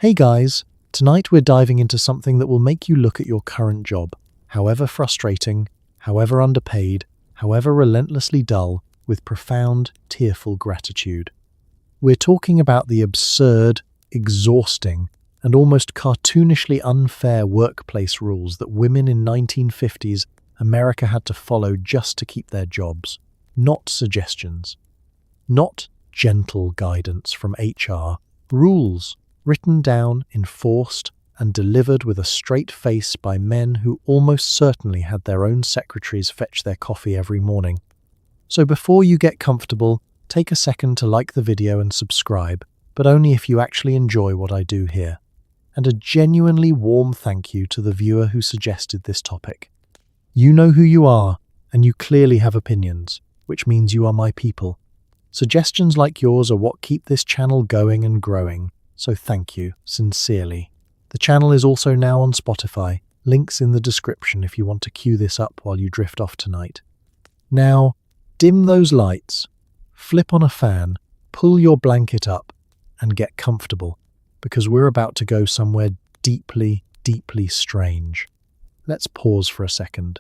Hey guys, tonight we're diving into something that will make you look at your current job, however frustrating, however underpaid, however relentlessly dull, with profound, tearful gratitude. We're talking about the absurd, exhausting, and almost cartoonishly unfair workplace rules that women in 1950s America had to follow just to keep their jobs. Not suggestions. Not gentle guidance from HR. Rules written down, enforced, and delivered with a straight face by men who almost certainly had their own secretaries fetch their coffee every morning. So before you get comfortable, take a second to like the video and subscribe, but only if you actually enjoy what I do here. And a genuinely warm thank you to the viewer who suggested this topic. You know who you are, and you clearly have opinions, which means you are my people. Suggestions like yours are what keep this channel going and growing, so thank you, sincerely. The channel is also now on Spotify, links in the description if you want to cue this up while you drift off tonight. Now, dim those lights, flip on a fan, pull your blanket up, and get comfortable, because we're about to go somewhere deeply, deeply strange. Let's pause for a second.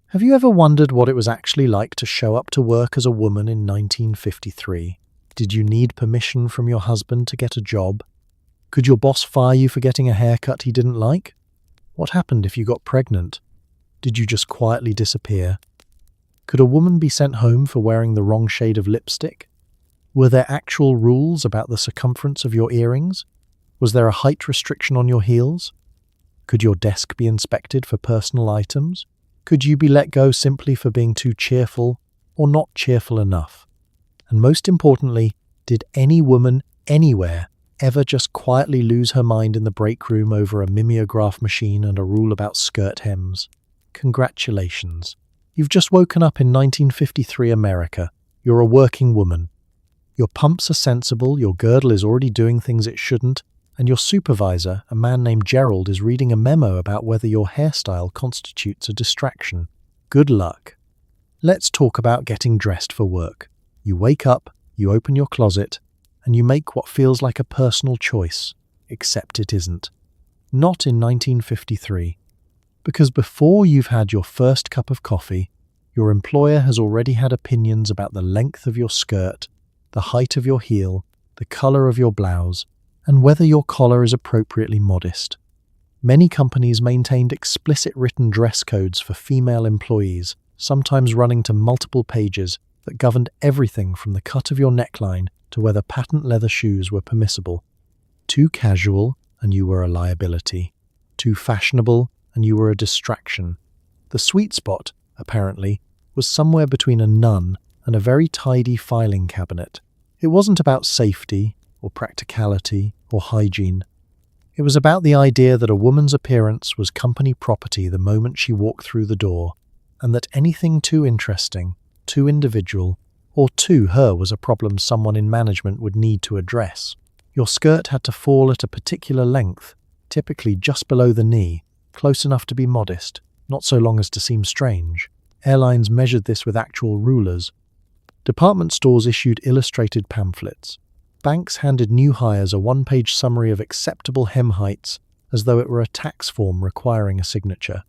Have you ever wondered what it was actually like to show up to work as a woman in 1953? Did you need permission from your husband to get a job? Could your boss fire you for getting a haircut he didn't like? What happened if you got pregnant? Did you just quietly disappear? Could a woman be sent home for wearing the wrong shade of lipstick? Were there actual rules about the circumference of your earrings? Was there a height restriction on your heels? Could your desk be inspected for personal items? Could you be let go simply for being too cheerful or not cheerful enough? And most importantly, did any woman anywhere ever just quietly lose her mind in the break room over a mimeograph machine and a rule about skirt hems? Congratulations. You've just woken up in 1953 America. You're a working woman. Your pumps are sensible, your girdle is already doing things it shouldn't, and your supervisor, a man named Gerald, is reading a memo about whether your hairstyle constitutes a distraction. Good luck. Let's talk about getting dressed for work. You wake up, you open your closet, and you make what feels like a personal choice, except it isn't. Not in 1953. Because before you've had your first cup of coffee, your employer has already had opinions about the length of your skirt, the height of your heel, the color of your blouse, and whether your collar is appropriately modest. Many companies maintained explicit written dress codes for female employees, sometimes running to multiple pages, that governed everything from the cut of your neckline to whether patent leather shoes were permissible. Too casual, and you were a liability. Too fashionable, and you were a distraction. The sweet spot, apparently, was somewhere between a nun and a very tidy filing cabinet. It wasn't about safety, or practicality, or hygiene. It was about the idea that a woman's appearance was company property the moment she walked through the door, and that anything too interesting, too individual, or too her was a problem someone in management would need to address. Your skirt had to fall at a particular length, typically just below the knee, close enough to be modest, not so long as to seem strange. Airlines measured this with actual rulers. Department stores issued illustrated pamphlets. Banks handed new hires a one-page summary of acceptable hem heights, as though it were a tax form requiring a signature.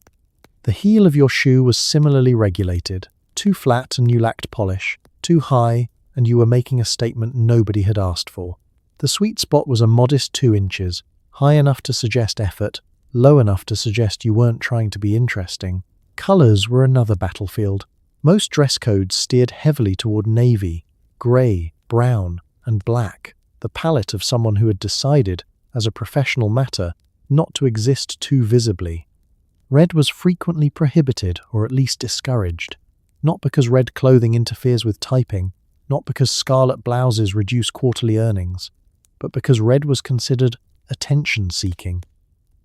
The heel of your shoe was similarly regulated. Too flat and you lacked polish, too high and you were making a statement nobody had asked for. The sweet spot was a modest 2 inches, high enough to suggest effort, low enough to suggest you weren't trying to be interesting. Colors were another battlefield. Most dress codes steered heavily toward navy, grey, brown, and black, the palette of someone who had decided, as a professional matter, not to exist too visibly. Red was frequently prohibited or at least discouraged. Not because red clothing interferes with typing, not because scarlet blouses reduce quarterly earnings, but because red was considered attention-seeking.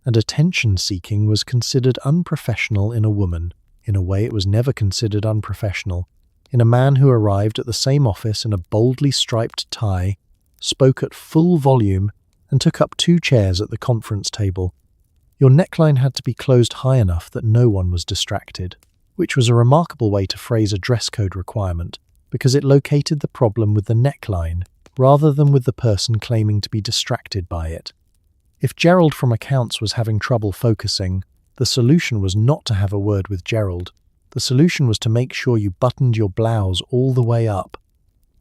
And attention-seeking was considered unprofessional in a woman, in a way it was never considered unprofessional, in a man who arrived at the same office in a boldly striped tie, spoke at full volume, and took up 2 chairs at the conference table. Your neckline had to be closed high enough that no one was distracted, which was a remarkable way to phrase a dress code requirement, because it located the problem with the neckline rather than with the person claiming to be distracted by it. If Gerald from accounts was having trouble focusing, the solution was not to have a word with Gerald. The solution was to make sure you buttoned your blouse all the way up.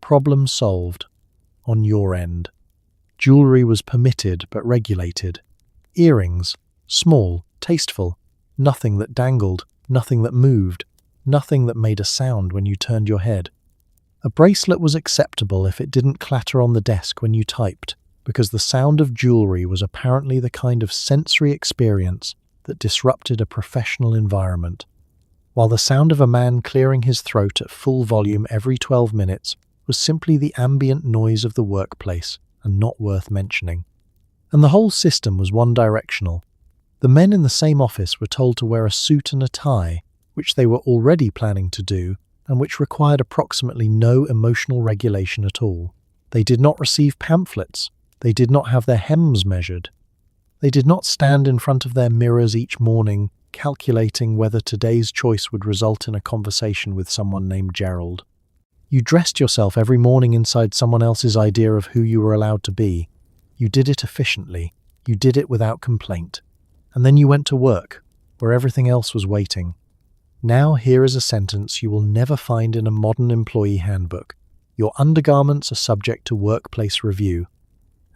Problem solved. On your end. Jewelry was permitted but regulated. Earrings, small, tasteful, nothing that dangled, nothing that moved, nothing that made a sound when you turned your head. A bracelet was acceptable if it didn't clatter on the desk when you typed, because the sound of jewelry was apparently the kind of sensory experience that disrupted a professional environment, while the sound of a man clearing his throat at full volume every 12 minutes was simply the ambient noise of the workplace and not worth mentioning. And the whole system was one-directional. The men in the same office were told to wear a suit and a tie, which they were already planning to do, and which required approximately no emotional regulation at all. They did not receive pamphlets. They did not have their hems measured. They did not stand in front of their mirrors each morning, calculating whether today's choice would result in a conversation with someone named Gerald. You dressed yourself every morning inside someone else's idea of who you were allowed to be. You did it efficiently. You did it without complaint. And then you went to work, where everything else was waiting. Now here is a sentence you will never find in a modern employee handbook. Your undergarments are subject to workplace review.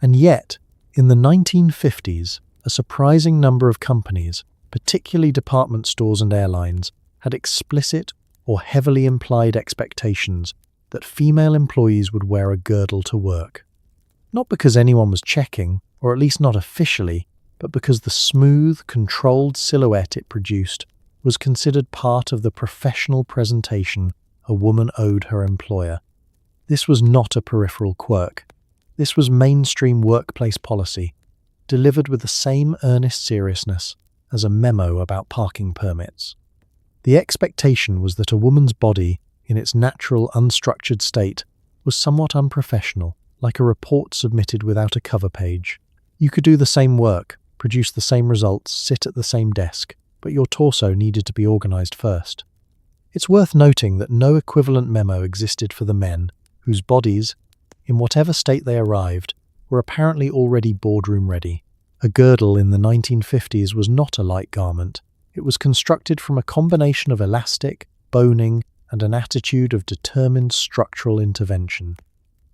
And yet, in the 1950s, a surprising number of companies, particularly department stores and airlines, had explicit or heavily implied expectations that female employees would wear a girdle to work. Not because anyone was checking, or at least not officially, but because the smooth, controlled silhouette it produced was considered part of the professional presentation a woman owed her employer. This was not a peripheral quirk. This was mainstream workplace policy, delivered with the same earnest seriousness as a memo about parking permits. The expectation was that a woman's body, in its natural, unstructured state, was somewhat unprofessional, like a report submitted without a cover page. You could do the same work, produce the same results, sit at the same desk, but your torso needed to be organized first. It's worth noting that no equivalent memo existed for the men, whose bodies, in whatever state they arrived, were apparently already boardroom ready. A girdle in the 1950s was not a light garment. It was constructed from a combination of elastic, boning, and an attitude of determined structural intervention.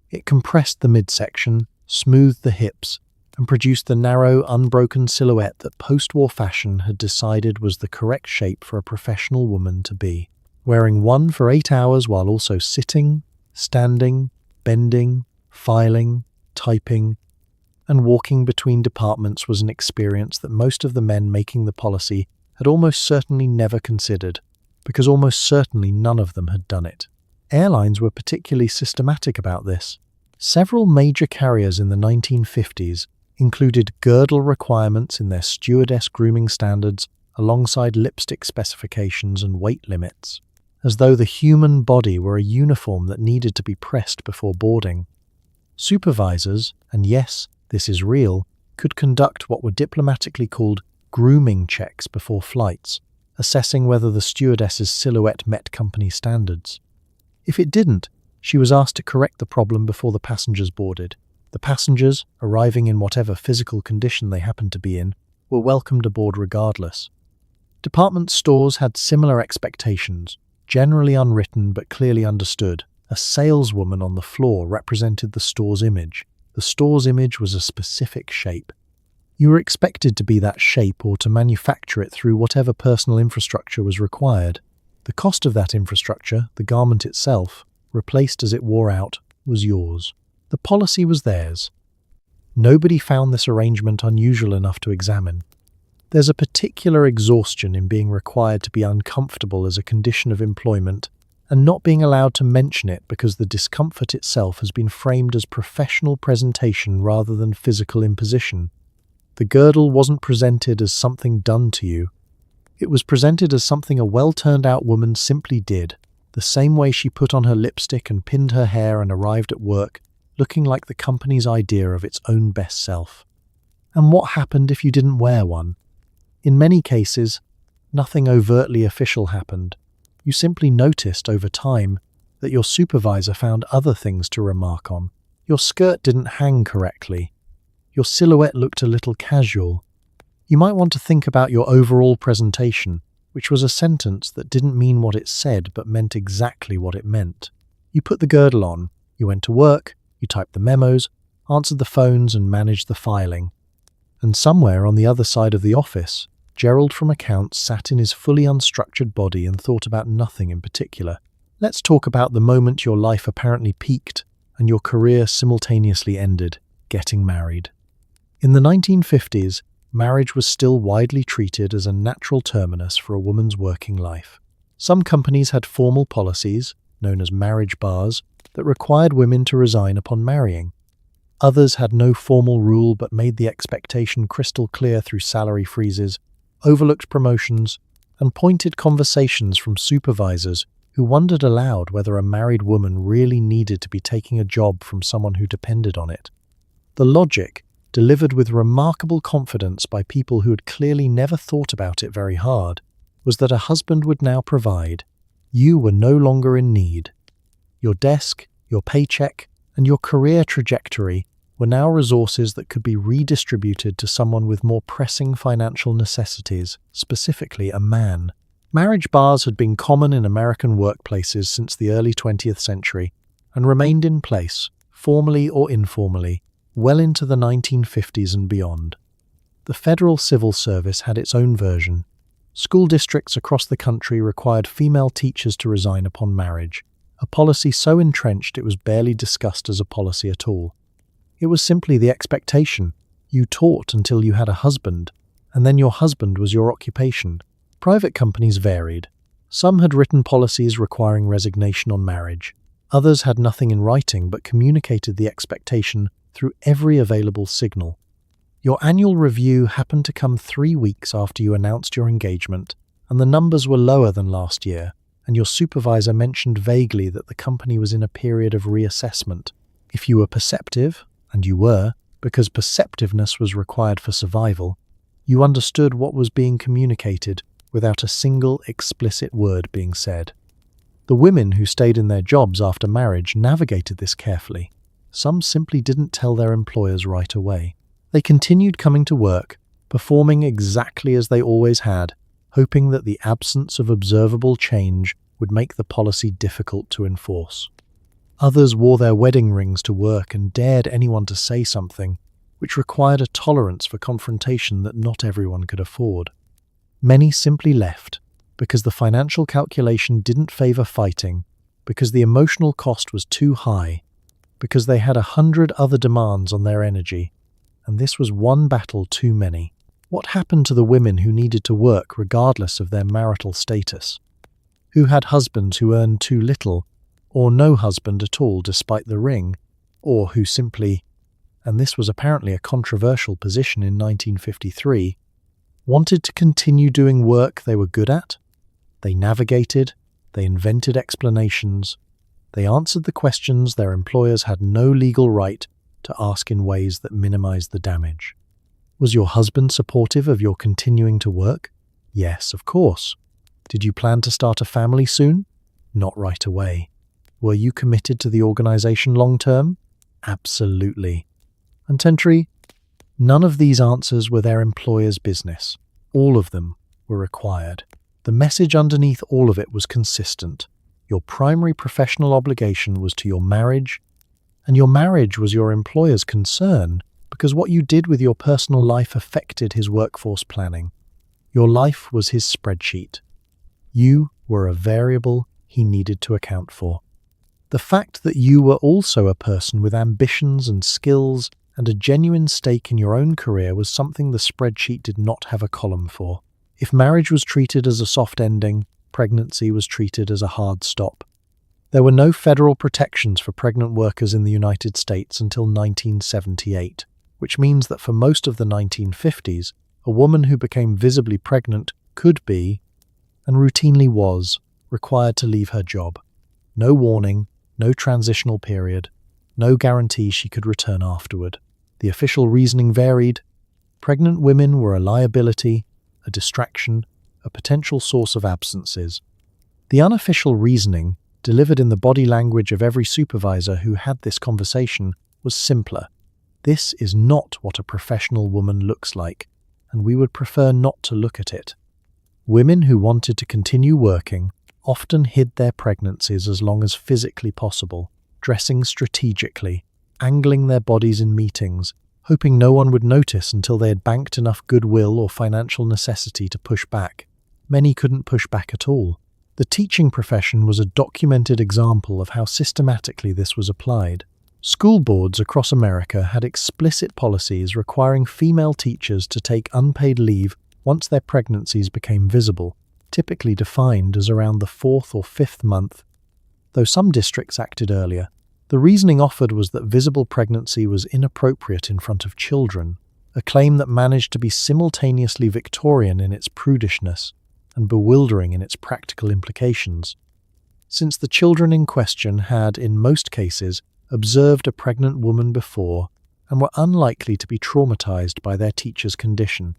It compressed the midsection, smoothed the hips, and produced the narrow, unbroken silhouette that post-war fashion had decided was the correct shape for a professional woman to be. Wearing one for 8 hours while also sitting, standing, bending, filing, typing, and walking between departments was an experience that most of the men making the policy had almost certainly never considered, because almost certainly none of them had done it. Airlines were particularly systematic about this. Several major carriers in the 1950s included girdle requirements in their stewardess grooming standards alongside lipstick specifications and weight limits, as though the human body were a uniform that needed to be pressed before boarding. Supervisors, and yes, this is real, could conduct what were diplomatically called grooming checks before flights, assessing whether the stewardess's silhouette met company standards. If it didn't, she was asked to correct the problem before the passengers boarded. The passengers, arriving in whatever physical condition they happened to be in, were welcomed aboard regardless. Department stores had similar expectations, generally unwritten but clearly understood. A saleswoman on the floor represented the store's image. The store's image was a specific shape. You were expected to be that shape or to manufacture it through whatever personal infrastructure was required. The cost of that infrastructure, the garment itself, replaced as it wore out, was yours. The policy was theirs. Nobody found this arrangement unusual enough to examine. There's a particular exhaustion in being required to be uncomfortable as a condition of employment and not being allowed to mention it because the discomfort itself has been framed as professional presentation rather than physical imposition. The girdle wasn't presented as something done to you. It was presented as something a well-turned-out woman simply did, the same way she put on her lipstick and pinned her hair and arrived at work, looking like the company's idea of its own best self. And what happened if you didn't wear one? In many cases, nothing overtly official happened. You simply noticed over time that your supervisor found other things to remark on. Your skirt didn't hang correctly. Your silhouette looked a little casual. You might want to think about your overall presentation, which was a sentence that didn't mean what it said but meant exactly what it meant. You put the girdle on, you went to work, you typed the memos, answered the phones and managed the filing. And somewhere on the other side of the office, Gerald from accounts sat in his fully unstructured body and thought about nothing in particular. Let's talk about the moment your life apparently peaked and your career simultaneously ended, getting married. In the 1950s, marriage was still widely treated as a natural terminus for a woman's working life. Some companies had formal policies, known as marriage bars, that required women to resign upon marrying. Others had no formal rule but made the expectation crystal clear through salary freezes, overlooked promotions, and pointed conversations from supervisors who wondered aloud whether a married woman really needed to be taking a job from someone who depended on it. The logic, delivered with remarkable confidence by people who had clearly never thought about it very hard, was that a husband would now provide. You were no longer in need. Your desk, your paycheck, and your career trajectory were now resources that could be redistributed to someone with more pressing financial necessities, specifically a man. Marriage bars had been common in American workplaces since the early 20th century and remained in place, formally or informally, well into the 1950s and beyond. The Federal Civil Service had its own version. School districts across the country required female teachers to resign upon marriage, a policy so entrenched it was barely discussed as a policy at all. It was simply the expectation. You taught until you had a husband, and then your husband was your occupation. Private companies varied. Some had written policies requiring resignation on marriage. Others had nothing in writing but communicated the expectation through every available signal. Your annual review happened to come 3 weeks after you announced your engagement, and the numbers were lower than last year, and your supervisor mentioned vaguely that the company was in a period of reassessment. If you were perceptive, and you were, because perceptiveness was required for survival, you understood what was being communicated without a single explicit word being said. The women who stayed in their jobs after marriage navigated this carefully. Some simply didn't tell their employers right away. They continued coming to work, performing exactly as they always had, hoping that the absence of observable change would make the policy difficult to enforce. Others wore their wedding rings to work and dared anyone to say something, which required a tolerance for confrontation that not everyone could afford. Many simply left, because the financial calculation didn't favor fighting, because the emotional cost was too high, because they had 100 other demands on their energy, and this was one battle too many. What happened to the women who needed to work regardless of their marital status? Who had husbands who earned too little, or no husband at all despite the ring, or who simply, and this was apparently a controversial position in 1953, wanted to continue doing work they were good at? They navigated, they invented explanations, they answered the questions their employers had no legal right to ask in ways that minimized the damage. Was your husband supportive of your continuing to work? Yes, of course. Did you plan to start a family soon? Not right away. Were you committed to the organization long term? Absolutely. And Tentry, none of these answers were their employer's business. All of them were required. The message underneath all of it was consistent. Your primary professional obligation was to your marriage, and your marriage was your employer's concern because what you did with your personal life affected his workforce planning. Your life was his spreadsheet. You were a variable he needed to account for. The fact that you were also a person with ambitions and skills and a genuine stake in your own career was something the spreadsheet did not have a column for. If marriage was treated as a soft ending, pregnancy was treated as a hard stop. There were no federal protections for pregnant workers in the United States until 1978, which means that for most of the 1950s, a woman who became visibly pregnant could be, and routinely was, required to leave her job. No warning, no transitional period, no guarantee she could return afterward. The official reasoning varied. Pregnant women were a liability, a distraction, a potential source of absences. The unofficial reasoning, delivered in the body language of every supervisor who had this conversation, was simpler. This is not what a professional woman looks like, and we would prefer not to look at it. Women who wanted to continue working often hid their pregnancies as long as physically possible, dressing strategically, angling their bodies in meetings, hoping no one would notice until they had banked enough goodwill or financial necessity to push back. Many couldn't push back at all. The teaching profession was a documented example of how systematically this was applied. School boards across America had explicit policies requiring female teachers to take unpaid leave once their pregnancies became visible, typically defined as around the 4th or 5th month, though some districts acted earlier. The reasoning offered was that visible pregnancy was inappropriate in front of children, a claim that managed to be simultaneously Victorian in its prudishness and bewildering in its practical implications. Since the children in question had, in most cases, observed a pregnant woman before and were unlikely to be traumatized by their teacher's condition.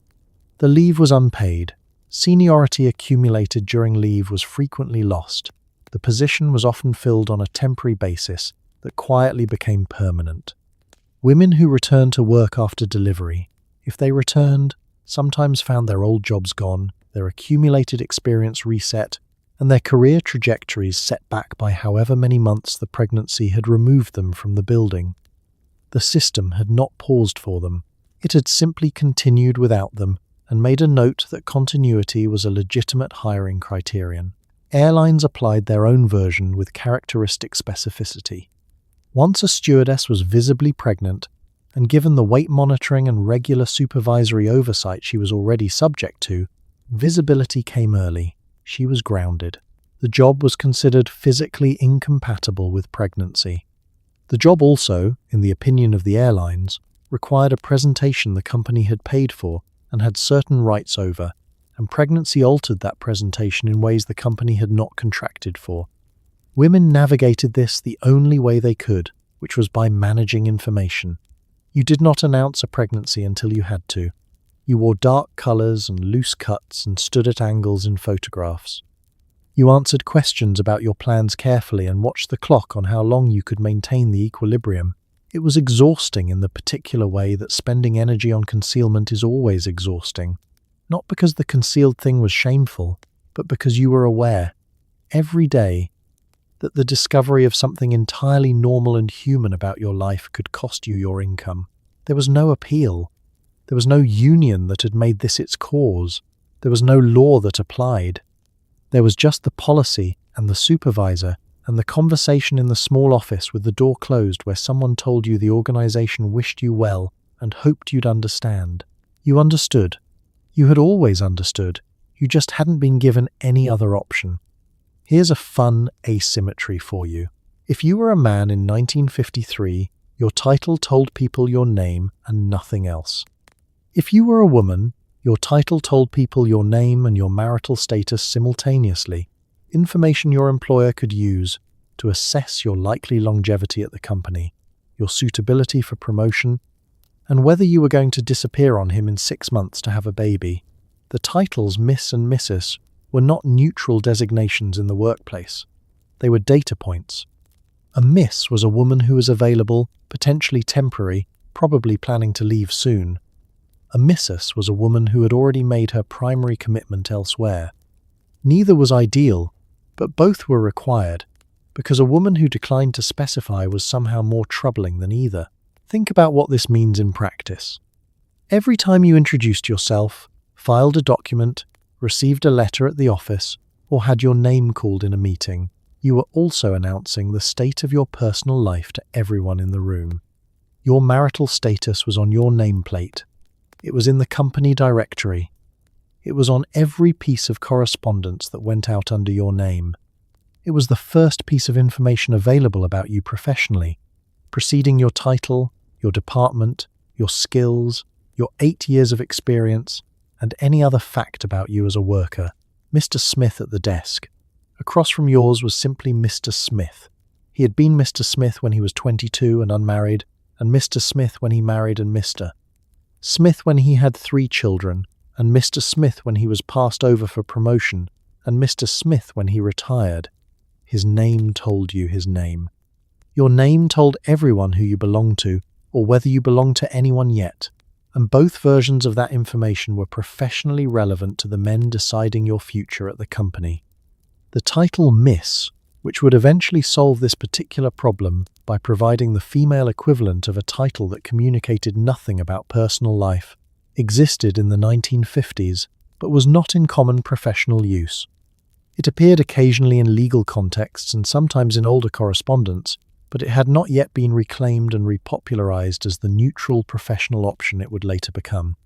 The leave was unpaid. Seniority accumulated during leave was frequently lost. The position was often filled on a temporary basis that quietly became permanent. Women who returned to work after delivery, if they returned, sometimes found their old jobs gone, their accumulated experience reset, and their career trajectories set back by however many months the pregnancy had removed them from the building. The system had not paused for them. It had simply continued without them and made a note that continuity was a legitimate hiring criterion. Airlines applied their own version with characteristic specificity. Once a stewardess was visibly pregnant, and given the weight monitoring and regular supervisory oversight she was already subject to, visibility came early. She was grounded. The job was considered physically incompatible with pregnancy. The job also, in the opinion of the airlines, required a presentation the company had paid for and had certain rights over, and pregnancy altered that presentation in ways the company had not contracted for. Women navigated this the only way they could, which was by managing information. You did not announce a pregnancy until you had to. You wore dark colours and loose cuts and stood at angles in photographs. You answered questions about your plans carefully and watched the clock on how long you could maintain the equilibrium. It was exhausting in the particular way that spending energy on concealment is always exhausting. Not because the concealed thing was shameful, but because you were aware, every day, that the discovery of something entirely normal and human about your life could cost you your income. There was no appeal. There was no union that had made this its cause. There was no law that applied. There was just the policy and the supervisor and the conversation in the small office with the door closed where someone told you the organization wished you well and hoped you'd understand. You understood. You had always understood. You just hadn't been given any other option. Here's a fun asymmetry for you. If you were a man in 1953, your title told people your name and nothing else. If you were a woman, your title told people your name and your marital status simultaneously, information your employer could use to assess your likely longevity at the company, your suitability for promotion, and whether you were going to disappear on him in 6 months to have a baby. The titles Miss and Mrs. were not neutral designations in the workplace. They were data points. A miss was a woman who was available, potentially temporary, probably planning to leave soon. A missus was a woman who had already made her primary commitment elsewhere. Neither was ideal, but both were required, because a woman who declined to specify was somehow more troubling than either. Think about what this means in practice. Every time you introduced yourself, filed a document, received a letter at the office, or had your name called in a meeting, you were also announcing the state of your personal life to everyone in the room. Your marital status was on your nameplate. It was in the company directory. It was on every piece of correspondence that went out under your name. It was the first piece of information available about you professionally, preceding your title, your department, your skills, your 8 years of experience, and any other fact about you as a worker. Mr. Smith at the desk. Across from yours was simply Mr. Smith. He had been Mr. Smith when he was 22 and unmarried, and Mr. Smith when he married and Mr. Smith when he had 3 children, and Mr. Smith when he was passed over for promotion, and Mr. Smith when he retired. His name told you his name. Your name told everyone who you belonged to, or whether you belong to anyone yet, and both versions of that information were professionally relevant to the men deciding your future at the company. The title Miss, which would eventually solve this particular problem by providing the female equivalent of a title that communicated nothing about personal life, existed in the 1950s, but was not in common professional use. It appeared occasionally in legal contexts and sometimes in older correspondence, but it had not yet been reclaimed and repopularized as the neutral professional option it would later become.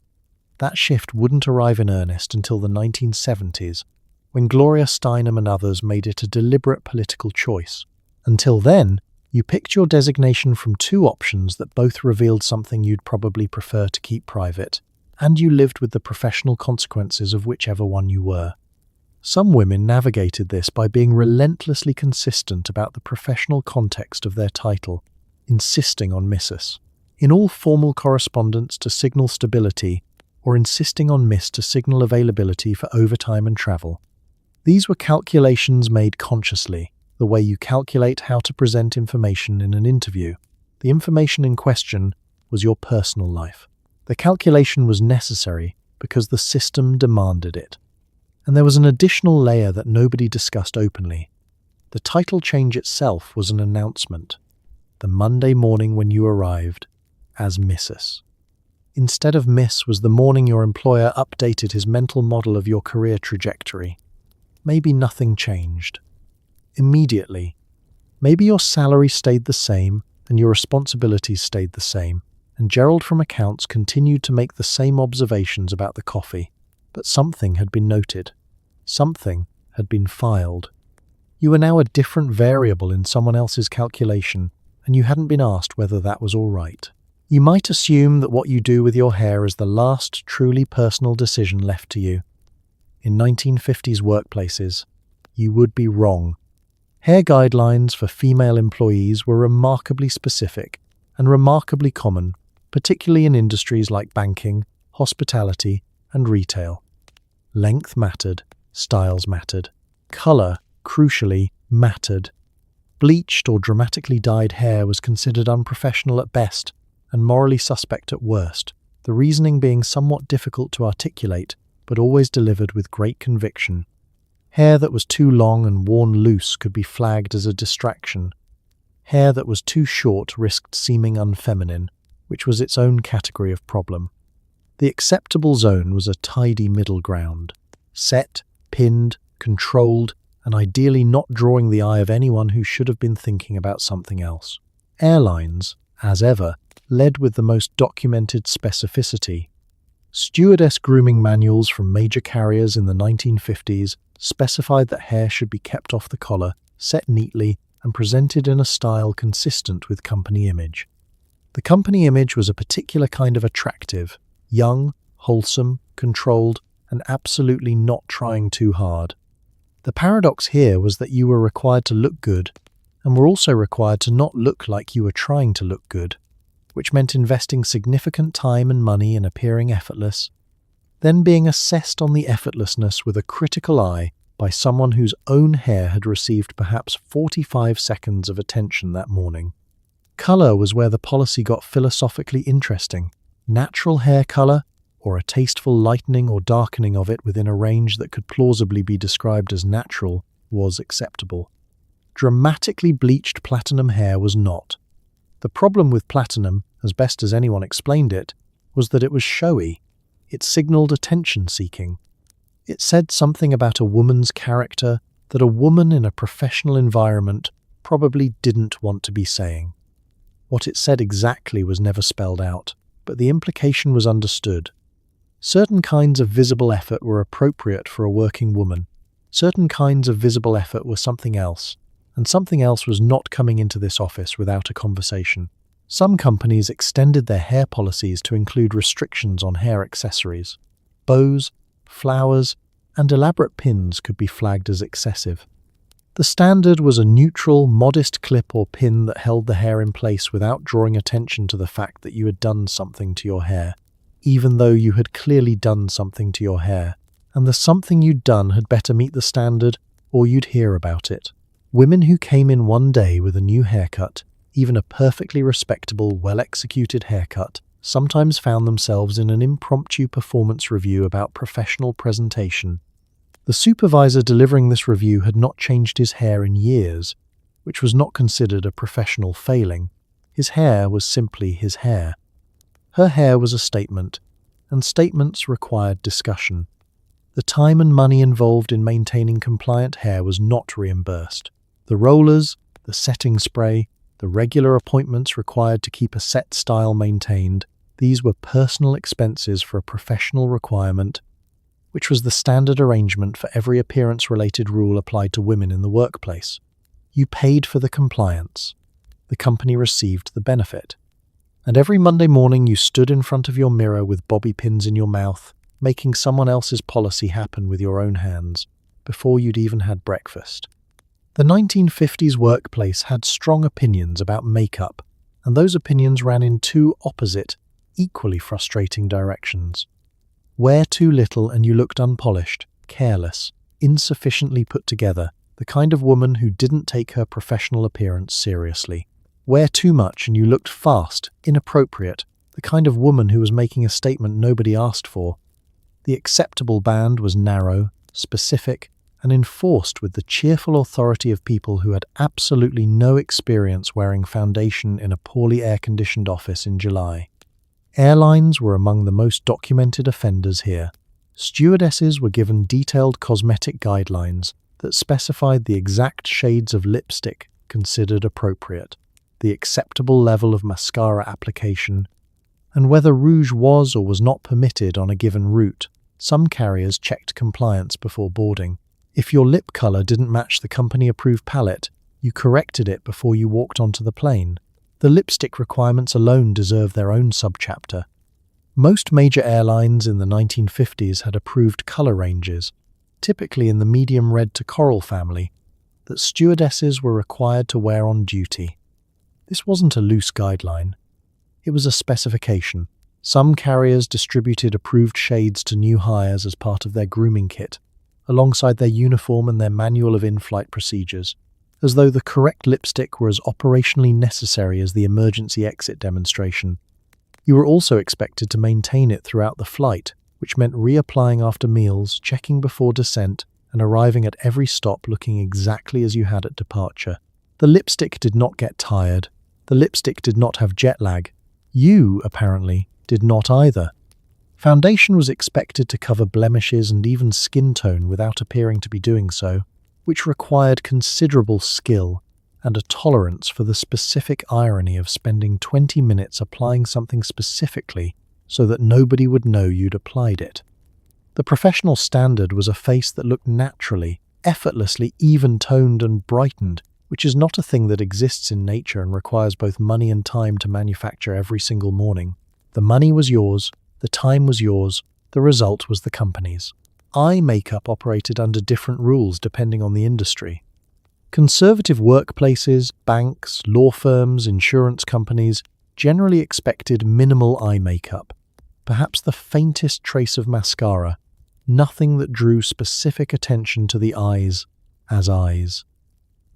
That shift wouldn't arrive in earnest until the 1970s, when Gloria Steinem and others made it a deliberate political choice. Until then, you picked your designation from two options that both revealed something you'd probably prefer to keep private, and you lived with the professional consequences of whichever one you were. Some women navigated this by being relentlessly consistent about the professional context of their title, insisting on Mrs. in all formal correspondence to signal stability, or insisting on Miss to signal availability for overtime and travel. These were calculations made consciously, the way you calculate how to present information in an interview. The information in question was your personal life. The calculation was necessary because the system demanded it. And there was an additional layer that nobody discussed openly. The title change itself was an announcement. The Monday morning when you arrived as Mrs. Instead of Miss was the morning your employer updated his mental model of your career trajectory. Maybe nothing changed. Immediately. Maybe your salary stayed the same and your responsibilities stayed the same, and Gerald from accounts continued to make the same observations about the coffee. But something had been noted. Something had been filed. You were now a different variable in someone else's calculation, and you hadn't been asked whether that was all right. You might assume that what you do with your hair is the last truly personal decision left to you. In 1950s workplaces, you would be wrong. Hair guidelines for female employees were remarkably specific and remarkably common, particularly in industries like banking, hospitality, and retail. Length mattered, styles mattered, color, crucially, mattered. Bleached or dramatically dyed hair was considered unprofessional at best and morally suspect at worst, the reasoning being somewhat difficult to articulate, but always delivered with great conviction. Hair that was too long and worn loose could be flagged as a distraction. Hair that was too short risked seeming unfeminine, which was its own category of problem. The acceptable zone was a tidy middle ground, set, pinned, controlled, and ideally not drawing the eye of anyone who should have been thinking about something else. Airlines, as ever, led with the most documented specificity. Stewardess grooming manuals from major carriers in the 1950s specified that hair should be kept off the collar, set neatly, and presented in a style consistent with company image. The company image was a particular kind of attractive, young, wholesome, controlled, and absolutely not trying too hard. The paradox here was that you were required to look good, and were also required to not look like you were trying to look good, which meant investing significant time and money in appearing effortless, then being assessed on the effortlessness with a critical eye by someone whose own hair had received perhaps 45 seconds of attention that morning. Color was where the policy got philosophically interesting. Natural hair color, or a tasteful lightening or darkening of it within a range that could plausibly be described as natural, was acceptable. Dramatically bleached platinum hair was not. The problem with platinum, as best as anyone explained it, was that it was showy. It signaled attention-seeking. It said something about a woman's character that a woman in a professional environment probably didn't want to be saying. What it said exactly was never spelled out, but the implication was understood. Certain kinds of visible effort were appropriate for a working woman. Certain kinds of visible effort were something else, and something else was not coming into this office without a conversation. Some companies extended their hair policies to include restrictions on hair accessories. Bows, flowers, and elaborate pins could be flagged as excessive. The standard was a neutral, modest clip or pin that held the hair in place without drawing attention to the fact that you had done something to your hair, even though you had clearly done something to your hair, and the something you'd done had better meet the standard or you'd hear about it. Women who came in one day with a new haircut, even a perfectly respectable, well-executed haircut, sometimes found themselves in an impromptu performance review about professional presentation. The supervisor delivering this review had not changed his hair in years, which was not considered a professional failing. His hair was simply his hair. Her hair was a statement, and statements required discussion. The time and money involved in maintaining compliant hair was not reimbursed. The rollers, the setting spray, the regular appointments required to keep a set style maintained, these were personal expenses for a professional requirement, which was the standard arrangement for every appearance-related rule applied to women in the workplace. You paid for the compliance. The company received the benefit. And every Monday morning you stood in front of your mirror with bobby pins in your mouth, making someone else's policy happen with your own hands, before you'd even had breakfast. The 1950s workplace had strong opinions about makeup, and those opinions ran in two opposite, equally frustrating directions. Wear too little and you looked unpolished, careless, insufficiently put together, the kind of woman who didn't take her professional appearance seriously. Wear too much and you looked fast, inappropriate, the kind of woman who was making a statement nobody asked for. The acceptable band was narrow, specific, and enforced with the cheerful authority of people who had absolutely no experience wearing foundation in a poorly air-conditioned office in July. Airlines were among the most documented offenders here. Stewardesses were given detailed cosmetic guidelines that specified the exact shades of lipstick considered appropriate, the acceptable level of mascara application, and whether rouge was or was not permitted on a given route. Some carriers checked compliance before boarding. If your lip color didn't match the company-approved palette, you corrected it before you walked onto the plane. The lipstick requirements alone deserve their own subchapter. Most major airlines in the 1950s had approved color ranges, typically in the medium red to coral family, that stewardesses were required to wear on duty. This wasn't a loose guideline. It was a specification. Some carriers distributed approved shades to new hires as part of their grooming kit, alongside their uniform and their manual of in-flight procedures, as though the correct lipstick were as operationally necessary as the emergency exit demonstration. You were also expected to maintain it throughout the flight, which meant reapplying after meals, checking before descent, and arriving at every stop looking exactly as you had at departure. The lipstick did not get tired. The lipstick did not have jet lag. You, apparently, did not either. Foundation was expected to cover blemishes and even skin tone without appearing to be doing so, which required considerable skill and a tolerance for the specific irony of spending 20 minutes applying something specifically so that nobody would know you'd applied it. The professional standard was a face that looked naturally, effortlessly even-toned and brightened, which is not a thing that exists in nature and requires both money and time to manufacture every single morning. The money was yours, the time was yours, the result was the company's. Eye makeup operated under different rules depending on the industry. Conservative workplaces, banks, law firms, insurance companies generally expected minimal eye makeup, perhaps the faintest trace of mascara, nothing that drew specific attention to the eyes as eyes.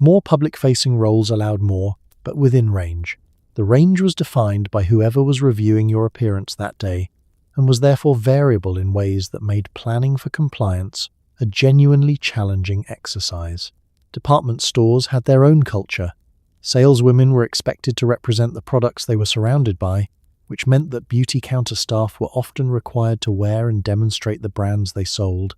More public-facing roles allowed more, but within range. The range was defined by whoever was reviewing your appearance that day, and was therefore variable in ways that made planning for compliance a genuinely challenging exercise. Department stores had their own culture. Saleswomen were expected to represent the products they were surrounded by, which meant that beauty counter staff were often required to wear and demonstrate the brands they sold,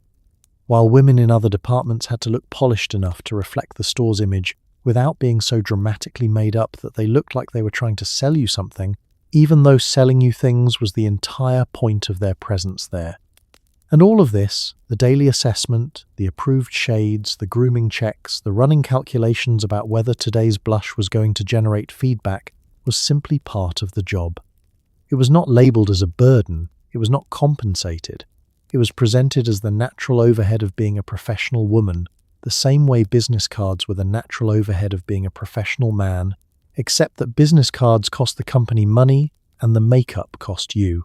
while women in other departments had to look polished enough to reflect the store's image without being so dramatically made up that they looked like they were trying to sell you something, even though selling you things was the entire point of their presence there. And all of this, the daily assessment, the approved shades, the grooming checks, the running calculations about whether today's blush was going to generate feedback, was simply part of the job. It was not labelled as a burden, it was not compensated. It was presented as the natural overhead of being a professional woman, the same way business cards were the natural overhead of being a professional man, except that business cards cost the company money and the makeup cost you.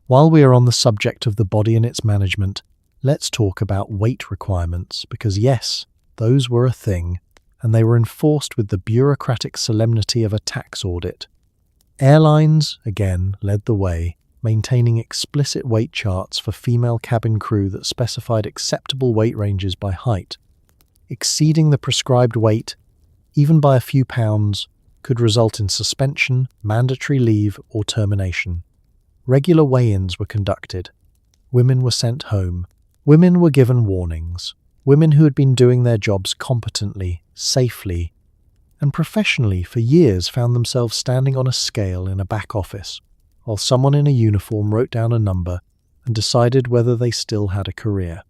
While we are on the subject of the body and its management, let's talk about weight requirements, because yes, those were a thing. and they were enforced with the bureaucratic solemnity of a tax audit. Airlines, again, led the way, maintaining explicit weight charts for female cabin crew that specified acceptable weight ranges by height. Exceeding the prescribed weight, even by a few pounds, could result in suspension, mandatory leave, or termination. Regular weigh-ins were conducted. Women were sent home. Women were given warnings. Women who had been doing their jobs competently, safely, and professionally for years found themselves standing on a scale in a back office, while someone in a uniform wrote down a number and decided whether they still had a career.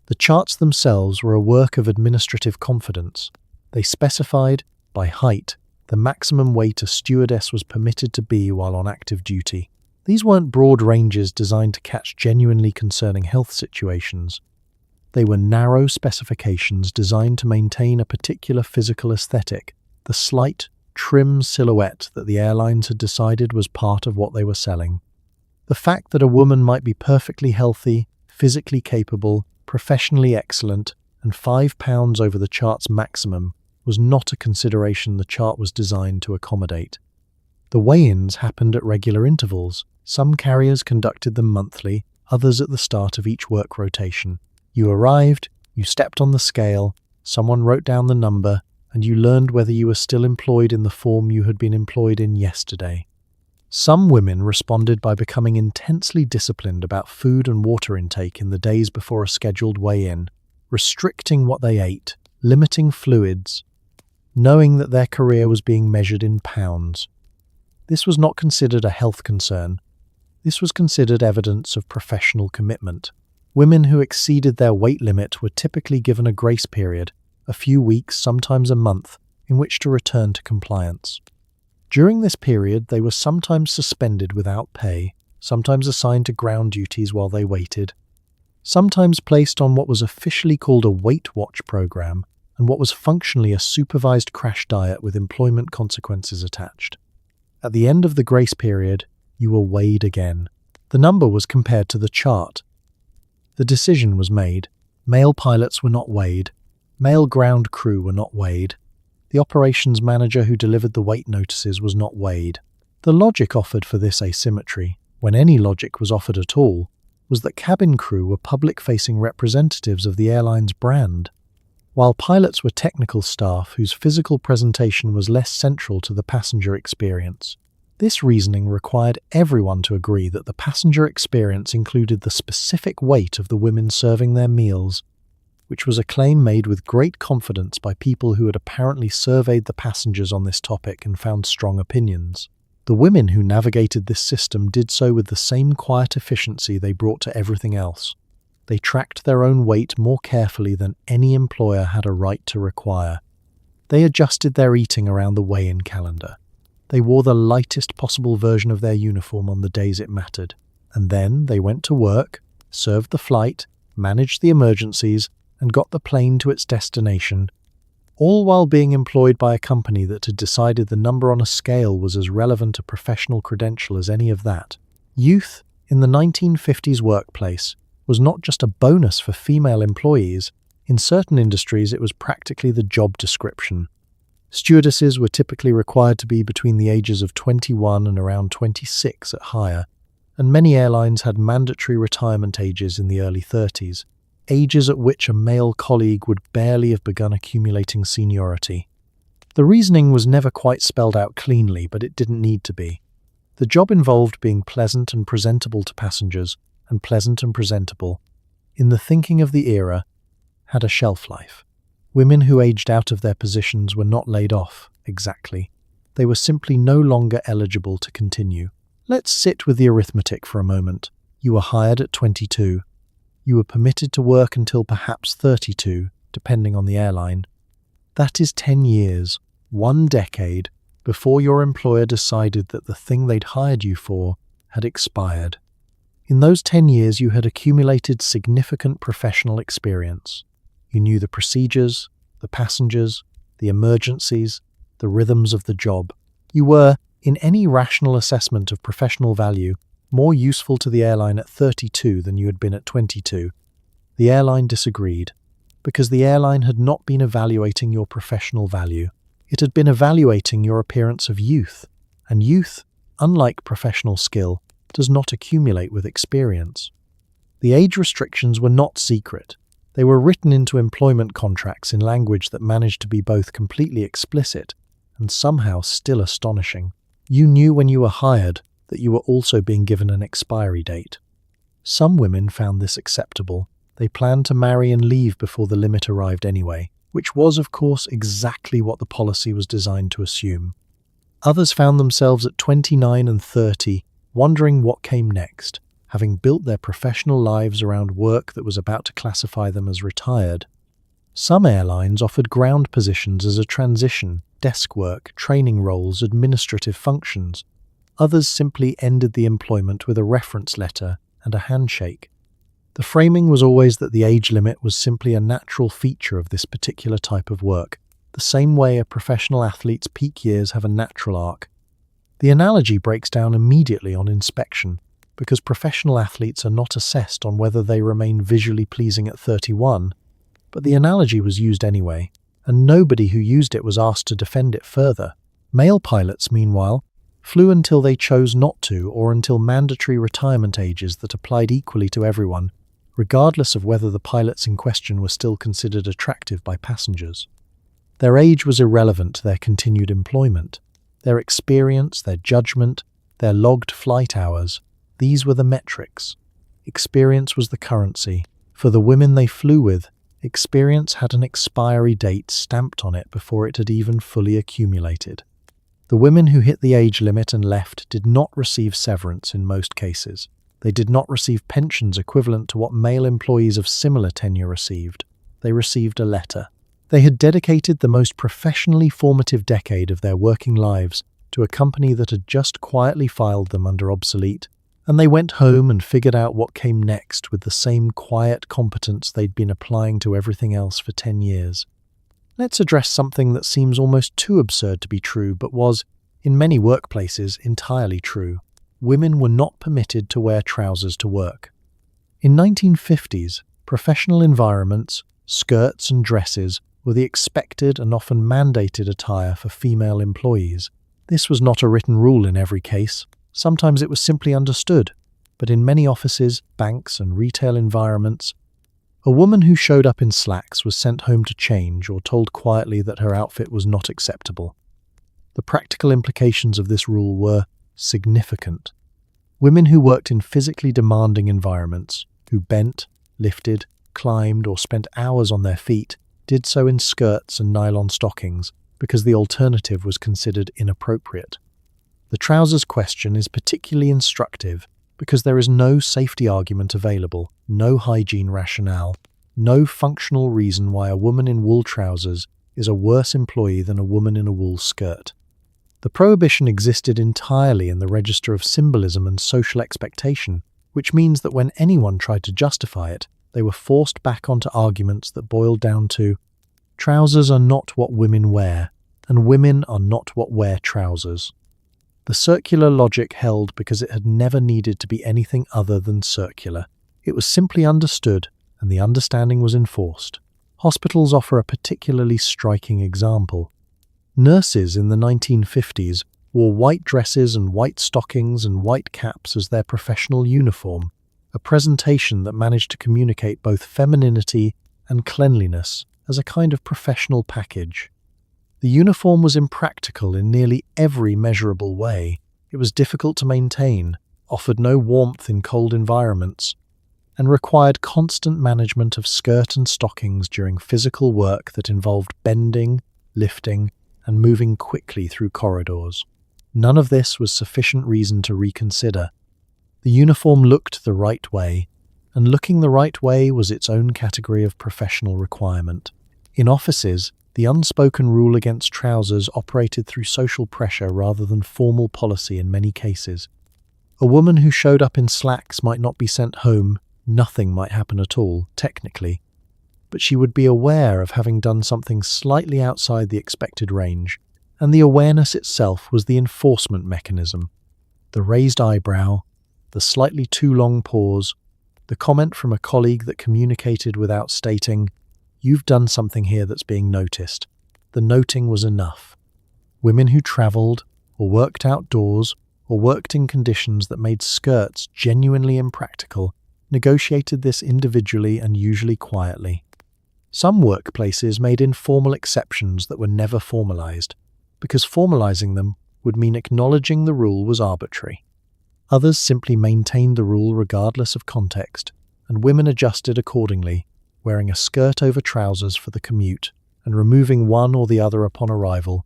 The charts themselves were a work of administrative confidence. They specified, by height, the maximum weight a stewardess was permitted to be while on active duty. These weren't broad ranges designed to catch genuinely concerning health situations. They were narrow specifications designed to maintain a particular physical aesthetic, the slight, trim silhouette that the airlines had decided was part of what they were selling. The fact that a woman might be perfectly healthy, physically capable, professionally excellent, and 5 pounds over the chart's maximum was not a consideration the chart was designed to accommodate. The weigh-ins happened at regular intervals. Some carriers conducted them monthly, others at the start of each work rotation. You arrived, you stepped on the scale, someone wrote down the number, and you learned whether you were still employed in the form you had been employed in yesterday. Some women responded by becoming intensely disciplined about food and water intake in the days before a scheduled weigh-in, restricting what they ate, limiting fluids, knowing that their career was being measured in pounds. This was not considered a health concern. This was considered evidence of professional commitment. Women who exceeded their weight limit were typically given a grace period, a few weeks, sometimes a month, in which to return to compliance. During this period, they were sometimes suspended without pay, sometimes assigned to ground duties while they waited, sometimes placed on what was officially called a Weight Watch program and what was functionally a supervised crash diet with employment consequences attached. At the end of the grace period, you were weighed again. The number was compared to the chart. The decision was made. Male pilots were not weighed. Male ground crew were not weighed. The operations manager who delivered the weight notices was not weighed. The logic offered for this asymmetry, when any logic was offered at all, was that cabin crew were public-facing representatives of the airline's brand, while pilots were technical staff whose physical presentation was less central to the passenger experience. This reasoning required everyone to agree that the passenger experience included the specific weight of the women serving their meals, which was a claim made with great confidence by people who had apparently surveyed the passengers on this topic and found strong opinions. The women who navigated this system did so with the same quiet efficiency they brought to everything else. They tracked their own weight more carefully than any employer had a right to require. They adjusted their eating around the weigh-in calendar. They wore the lightest possible version of their uniform on the days it mattered. And then they went to work, served the flight, managed the emergencies, and got the plane to its destination, all while being employed by a company that had decided the number on a scale was as relevant a professional credential as any of that. Youth in the 1950s workplace was not just a bonus for female employees. In certain industries, it was practically the job description. Stewardesses were typically required to be between the ages of 21 and around 26 at hire, and many airlines had mandatory retirement ages in the early 30s, ages at which a male colleague would barely have begun accumulating seniority. The reasoning was never quite spelled out cleanly, but it didn't need to be. The job involved being pleasant and presentable to passengers, and pleasant and presentable, in the thinking of the era, had a shelf life. Women who aged out of their positions were not laid off, exactly. They were simply no longer eligible to continue. Let's sit with the arithmetic for a moment. You were hired at 22. You were permitted to work until perhaps 32, depending on the airline. That is 10 years, 1 decade, before your employer decided that the thing they'd hired you for had expired. In those 10 years, you had accumulated significant professional experience. You knew the procedures, the passengers, the emergencies, the rhythms of the job. You were, in any rational assessment of professional value, more useful to the airline at 32 than you had been at 22. The airline disagreed. because the airline had not been evaluating your professional value. It had been evaluating your appearance of youth, and youth, unlike professional skill, does not accumulate with experience. The age restrictions were not secret. They were written into employment contracts in language that managed to be both completely explicit and somehow still astonishing. You knew when you were hired that you were also being given an expiry date. Some women found this acceptable. They planned to marry and leave before the limit arrived anyway, which was, of course, exactly what the policy was designed to assume. Others found themselves at 29 and 30, wondering what came next, having built their professional lives around work that was about to classify them as retired. Some airlines offered ground positions as a transition, desk work, training roles, administrative functions. Others simply ended the employment with a reference letter and a handshake. The framing was always that the age limit was simply a natural feature of this particular type of work, the same way a professional athlete's peak years have a natural arc. The analogy breaks down immediately on inspection, because professional athletes are not assessed on whether they remain visually pleasing at 31, but the analogy was used anyway, and nobody who used it was asked to defend it further. Male pilots, meanwhile, flew until they chose not to or until mandatory retirement ages that applied equally to everyone, regardless of whether the pilots in question were still considered attractive by passengers. Their age was irrelevant to their continued employment. Their experience, their judgment, their logged flight hours, these were the metrics. Experience was the currency. For the women they flew with, experience had an expiry date stamped on it before it had even fully accumulated. The women who hit the age limit and left did not receive severance in most cases. They did not receive pensions equivalent to what male employees of similar tenure received. They received a letter. They had dedicated the most professionally formative decade of their working lives to a company that had just quietly filed them under obsolete, and they went home and figured out what came next with the same quiet competence they'd been applying to everything else for 10 years. Let's address something that seems almost too absurd to be true, but was, in many workplaces, entirely true. Women were not permitted to wear trousers to work. In 1950s, professional environments, skirts and dresses were the expected and often mandated attire for female employees. This was not a written rule in every case. Sometimes it was simply understood, but in many offices, banks, and retail environments, a woman who showed up in slacks was sent home to change or told quietly that her outfit was not acceptable. The practical implications of this rule were significant. Women who worked in physically demanding environments, who bent, lifted, climbed, or spent hours on their feet, did so in skirts and nylon stockings because the alternative was considered inappropriate. The trousers question is particularly instructive because there is no safety argument available, no hygiene rationale, no functional reason why a woman in wool trousers is a worse employee than a woman in a wool skirt. The prohibition existed entirely in the register of symbolism and social expectation, which means that when anyone tried to justify it, they were forced back onto arguments that boiled down to, trousers are not what women wear, and women are not what wear trousers. The circular logic held because it had never needed to be anything other than circular. It was simply understood, and the understanding was enforced. Hospitals offer a particularly striking example. Nurses in the 1950s wore white dresses and white stockings and white caps as their professional uniform, a presentation that managed to communicate both femininity and cleanliness as a kind of professional package. The uniform was impractical in nearly every measurable way. It was difficult to maintain, offered no warmth in cold environments, and required constant management of skirt and stockings during physical work that involved bending, lifting, and moving quickly through corridors. None of this was sufficient reason to reconsider. The uniform looked the right way, and looking the right way was its own category of professional requirement. In offices, the unspoken rule against trousers operated through social pressure rather than formal policy in many cases. A woman who showed up in slacks might not be sent home, nothing might happen at all, technically, but she would be aware of having done something slightly outside the expected range, and the awareness itself was the enforcement mechanism. The raised eyebrow, the slightly too long pause, the comment from a colleague that communicated without stating, You've done something here that's being noticed. The noting was enough. Women who travelled, or worked outdoors, or worked in conditions that made skirts genuinely impractical, negotiated this individually and usually quietly. Some workplaces made informal exceptions that were never formalized, because formalizing them would mean acknowledging the rule was arbitrary. Others simply maintained the rule regardless of context, and women adjusted accordingly, wearing a skirt over trousers for the commute and removing one or the other upon arrival,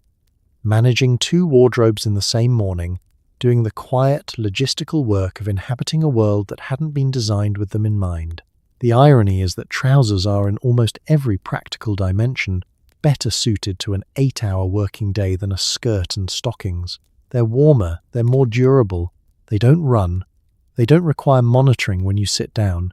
managing 2 wardrobes in the same morning, doing the quiet, logistical work of inhabiting a world that hadn't been designed with them in mind. The irony is that trousers are, in almost every practical dimension, better suited to an 8-hour working day than a skirt and stockings. They're warmer, they're more durable, they don't run, they don't require monitoring when you sit down.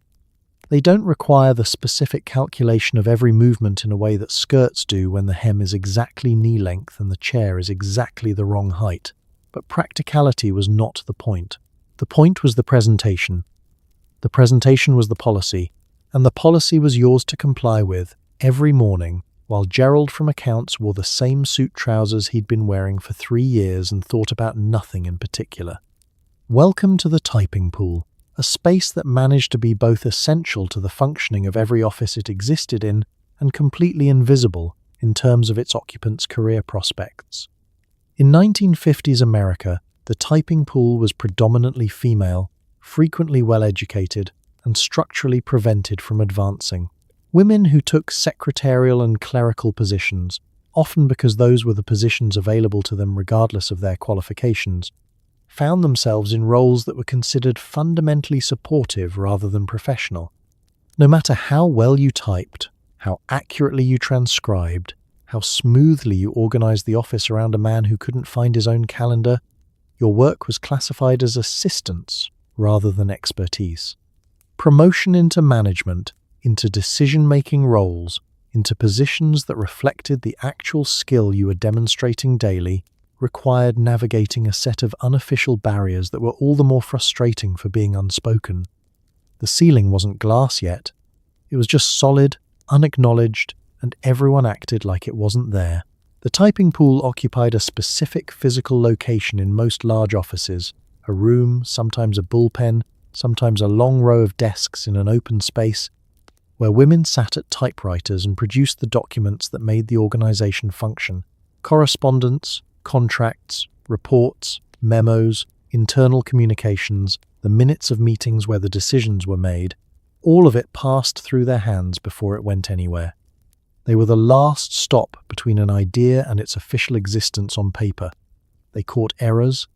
They don't require the specific calculation of every movement in a way that skirts do when the hem is exactly knee length and the chair is exactly the wrong height. But practicality was not the point. The point was the presentation. The presentation was the policy, and the policy was yours to comply with every morning, while Gerald from accounts wore the same suit trousers he'd been wearing for 3 years and thought about nothing in particular. Welcome to the typing pool, a space that managed to be both essential to the functioning of every office it existed in and completely invisible in terms of its occupants' career prospects. In 1950s America, the typing pool was predominantly female, frequently well-educated, and structurally prevented from advancing. Women who took secretarial and clerical positions, often because those were the positions available to them regardless of their qualifications, found themselves in roles that were considered fundamentally supportive rather than professional. No matter how well you typed, how accurately you transcribed, how smoothly you organized the office around a man who couldn't find his own calendar, your work was classified as assistance rather than expertise. Promotion into management, into decision-making roles, into positions that reflected the actual skill you were demonstrating daily, required navigating a set of unofficial barriers that were all the more frustrating for being unspoken. The ceiling wasn't glass yet. It was just solid, unacknowledged, and everyone acted like it wasn't there. The typing pool occupied a specific physical location in most large offices, a room, sometimes a bullpen, sometimes a long row of desks in an open space, where women sat at typewriters and produced the documents that made the organization function. Correspondence, contracts, reports, memos, internal communications, the minutes of meetings where the decisions were made, all of it passed through their hands before it went anywhere. They were the last stop between an idea and its official existence on paper. They caught errors.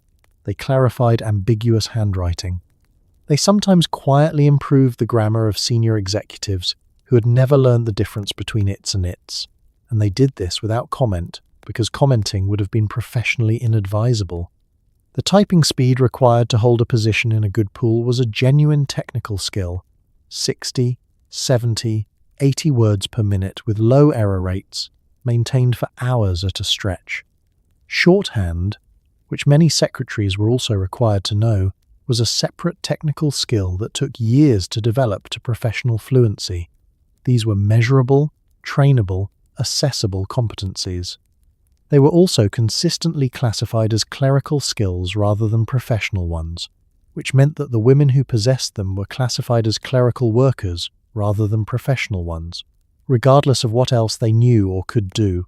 They clarified ambiguous handwriting. They sometimes quietly improved the grammar of senior executives who had never learned the difference between its and its, and they did this without comment because commenting would have been professionally inadvisable. The typing speed required to hold a position in a good pool was a genuine technical skill. 60, 70, 80 words per minute with low error rates, maintained for hours at a stretch. Shorthand, which many secretaries were also required to know, was a separate technical skill that took years to develop to professional fluency. These were measurable, trainable, assessable competencies. They were also consistently classified as clerical skills rather than professional ones, which meant that the women who possessed them were classified as clerical workers rather than professional ones, regardless of what else they knew or could do.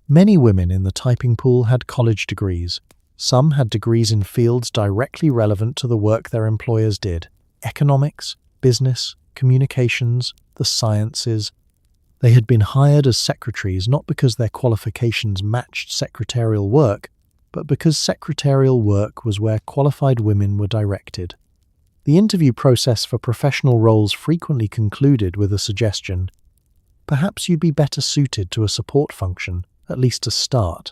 Many women in the typing pool had college degrees. Some had degrees in fields directly relevant to the work their employers did: economics, business, communications, the sciences. They had been hired as secretaries not because their qualifications matched secretarial work, but because secretarial work was where qualified women were directed. The interview process for professional roles frequently concluded with a suggestion: perhaps you'd be better suited to a support function, at least to start.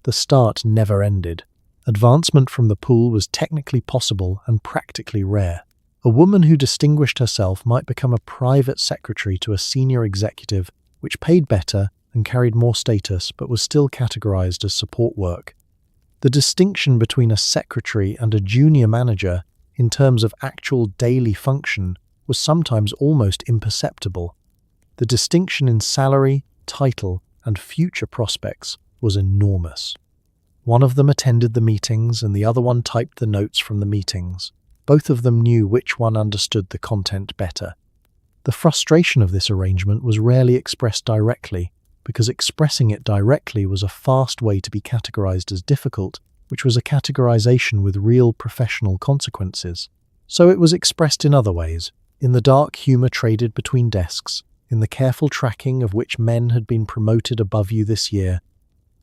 The start never ended. Advancement from the pool was technically possible and practically rare. A woman who distinguished herself might become a private secretary to a senior executive, which paid better and carried more status but was still categorized as support work. The distinction between a secretary and a junior manager in terms of actual daily function was sometimes almost imperceptible. The distinction in salary, title, and future prospects was enormous. One of them attended the meetings and the other one typed the notes from the meetings. Both of them knew which one understood the content better. The frustration of this arrangement was rarely expressed directly, because expressing it directly was a fast way to be categorized as difficult, which was a categorization with real professional consequences. So it was expressed in other ways, in the dark humor traded between desks, in the careful tracking of which men had been promoted above you this year,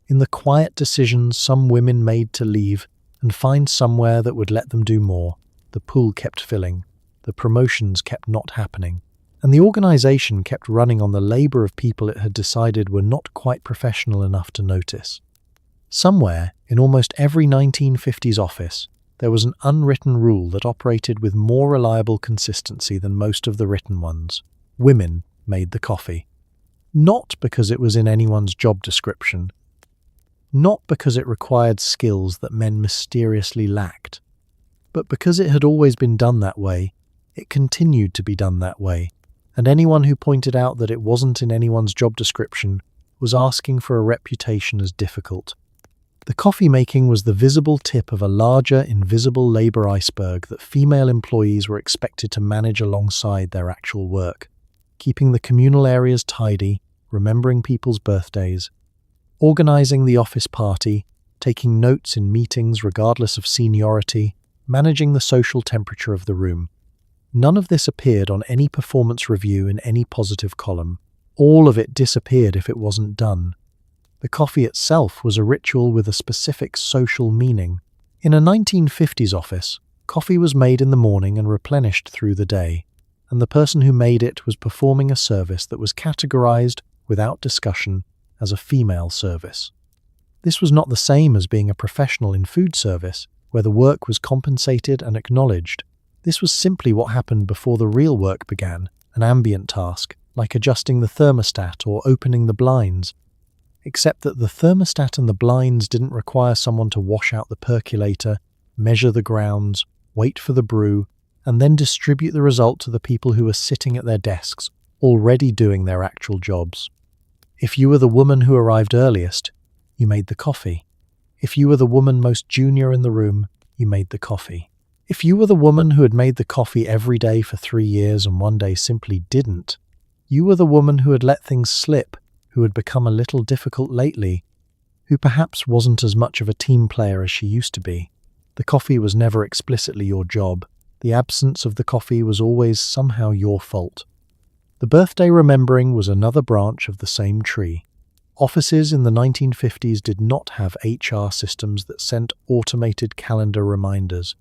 in the quiet decisions some women made to leave and find somewhere that would let them do more. The pool kept filling, the promotions kept not happening, and the organization kept running on the labor of people it had decided were not quite professional enough to notice. Somewhere, in almost every 1950s office, there was an unwritten rule that operated with more reliable consistency than most of the written ones. Women made the coffee. Not because it was in anyone's job description, not because it required skills that men mysteriously lacked, but because it had always been done that way, it continued to be done that way, and anyone who pointed out that it wasn't in anyone's job description was asking for a reputation as difficult. The coffee making was the visible tip of a larger, invisible labor iceberg that female employees were expected to manage alongside their actual work, keeping the communal areas tidy, remembering people's birthdays, organizing the office party, taking notes in meetings regardless of seniority, managing the social temperature of the room. None of this appeared on any performance review in any positive column. All of it disappeared if it wasn't done. The coffee itself was a ritual with a specific social meaning. In a 1950s office, coffee was made in the morning and replenished through the day, and the person who made it was performing a service that was categorized, without discussion, as a female service. This was not the same as being a professional in food service, where the work was compensated and acknowledged. This was simply what happened before the real work began, an ambient task, like adjusting the thermostat or opening the blinds, except that the thermostat and the blinds didn't require someone to wash out the percolator, measure the grounds, wait for the brew, and then distribute the result to the people who were sitting at their desks, already doing their actual jobs. If you were the woman who arrived earliest, you made the coffee. If you were the woman most junior in the room, you made the coffee. If you were the woman who had made the coffee every day for 3 years and one day simply didn't, you were the woman who had let things slip, who had become a little difficult lately, who perhaps wasn't as much of a team player as she used to be. The coffee was never explicitly your job. The absence of the coffee was always somehow your fault. The birthday remembering was another branch of the same tree. Offices in the 1950s did not have HR systems that sent automated calendar reminders.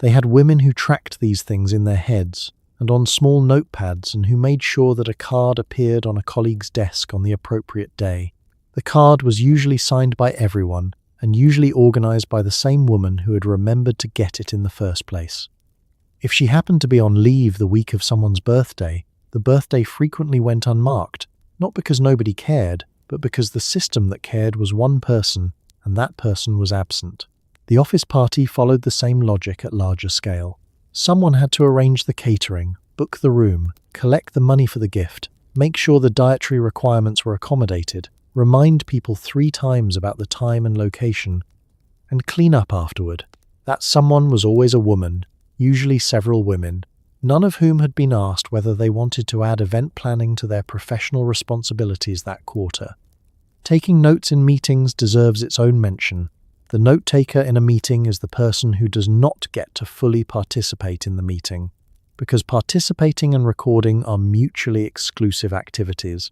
They had women who tracked these things in their heads and on small notepads and who made sure that a card appeared on a colleague's desk on the appropriate day. The card was usually signed by everyone and usually organized by the same woman who had remembered to get it in the first place. If she happened to be on leave the week of someone's birthday, the birthday frequently went unmarked, not because nobody cared, but because the system that cared was one person, and that person was absent. The office party followed the same logic at larger scale. Someone had to arrange the catering, book the room, collect the money for the gift, make sure the dietary requirements were accommodated, remind people 3 times about the time and location, and clean up afterward. That someone was always a woman, usually several women, none of whom had been asked whether they wanted to add event planning to their professional responsibilities that quarter. Taking notes in meetings deserves its own mention. The note-taker in a meeting is the person who does not get to fully participate in the meeting, because participating and recording are mutually exclusive activities.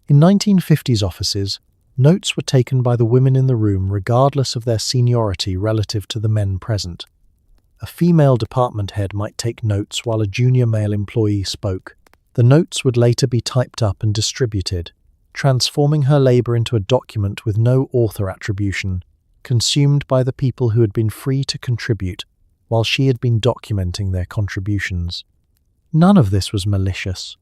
In 1950s offices, notes were taken by the women in the room regardless of their seniority relative to the men present. A female department head might take notes while a junior male employee spoke. The notes would later be typed up and distributed, transforming her labor into a document with no author attribution, consumed by the people who had been free to contribute while she had been documenting their contributions. None of this was malicious.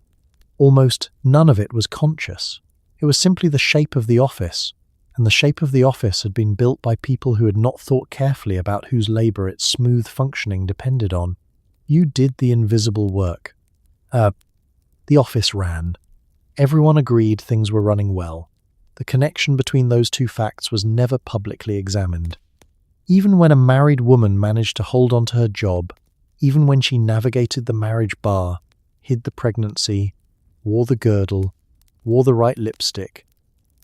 Almost none of it was conscious. It was simply the shape of the office, and the shape of the office had been built by people who had not thought carefully about whose labor its smooth functioning depended on. You did the invisible work. The office ran. Everyone agreed things were running well. The connection between those two facts was never publicly examined. Even when a married woman managed to hold on to her job, even when she navigated the marriage bar, hid the pregnancy, wore the girdle, wore the right lipstick,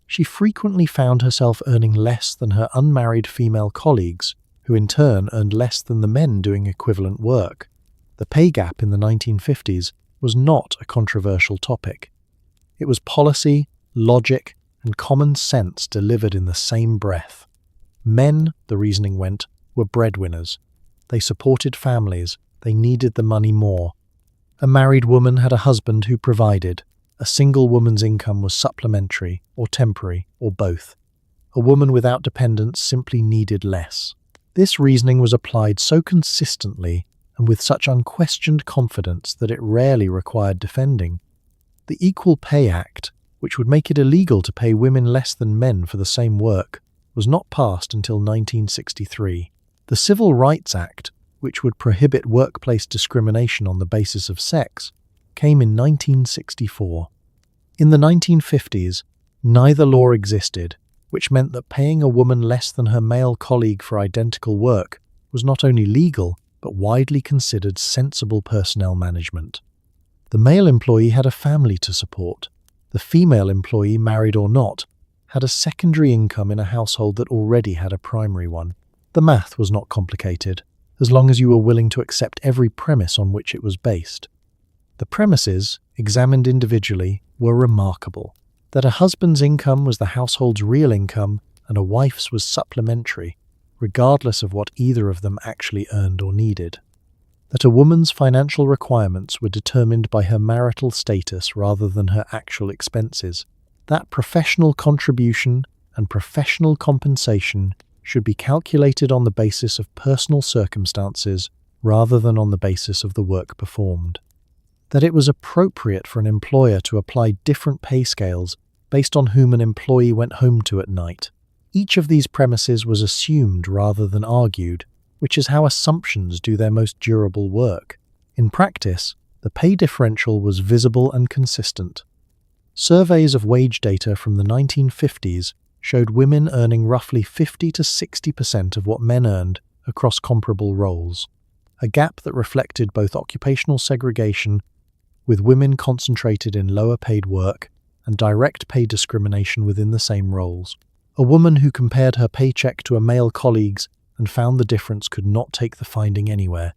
she frequently found herself earning less than her unmarried female colleagues, who in turn earned less than the men doing equivalent work. The pay gap in the 1950s was not a controversial topic. It was policy, logic, and common sense delivered in the same breath. Men, the reasoning went, were breadwinners. They supported families. They needed the money more. A married woman had a husband who provided. A single woman's income was supplementary, or temporary, or both. A woman without dependents simply needed less. This reasoning was applied so consistently and with such unquestioned confidence that it rarely required defending. The Equal Pay Act, which would make it illegal to pay women less than men for the same work, was not passed until 1963. The Civil Rights Act, which would prohibit workplace discrimination on the basis of sex, came in 1964. In the 1950s, neither law existed, which meant that paying a woman less than her male colleague for identical work was not only legal, but widely considered sensible personnel management. The male employee had a family to support. The female employee, married or not, had a secondary income in a household that already had a primary one. The math was not complicated, as long as you were willing to accept every premise on which it was based. The premises, examined individually, were remarkable. That a husband's income was the household's real income and a wife's was supplementary, regardless of what either of them actually earned or needed. That a woman's financial requirements were determined by her marital status rather than her actual expenses. That professional contribution and professional compensation should be calculated on the basis of personal circumstances rather than on the basis of the work performed. That it was appropriate for an employer to apply different pay scales based on whom an employee went home to at night. Each of these premises was assumed rather than argued, which is how assumptions do their most durable work. In practice, the pay differential was visible and consistent. Surveys of wage data from the 1950s showed women earning roughly 50 to 60% of what men earned across comparable roles, a gap that reflected both occupational segregation, with women concentrated in lower-paid work, and direct pay discrimination within the same roles. A woman who compared her paycheck to a male colleague's and found the difference could not take the finding anywhere.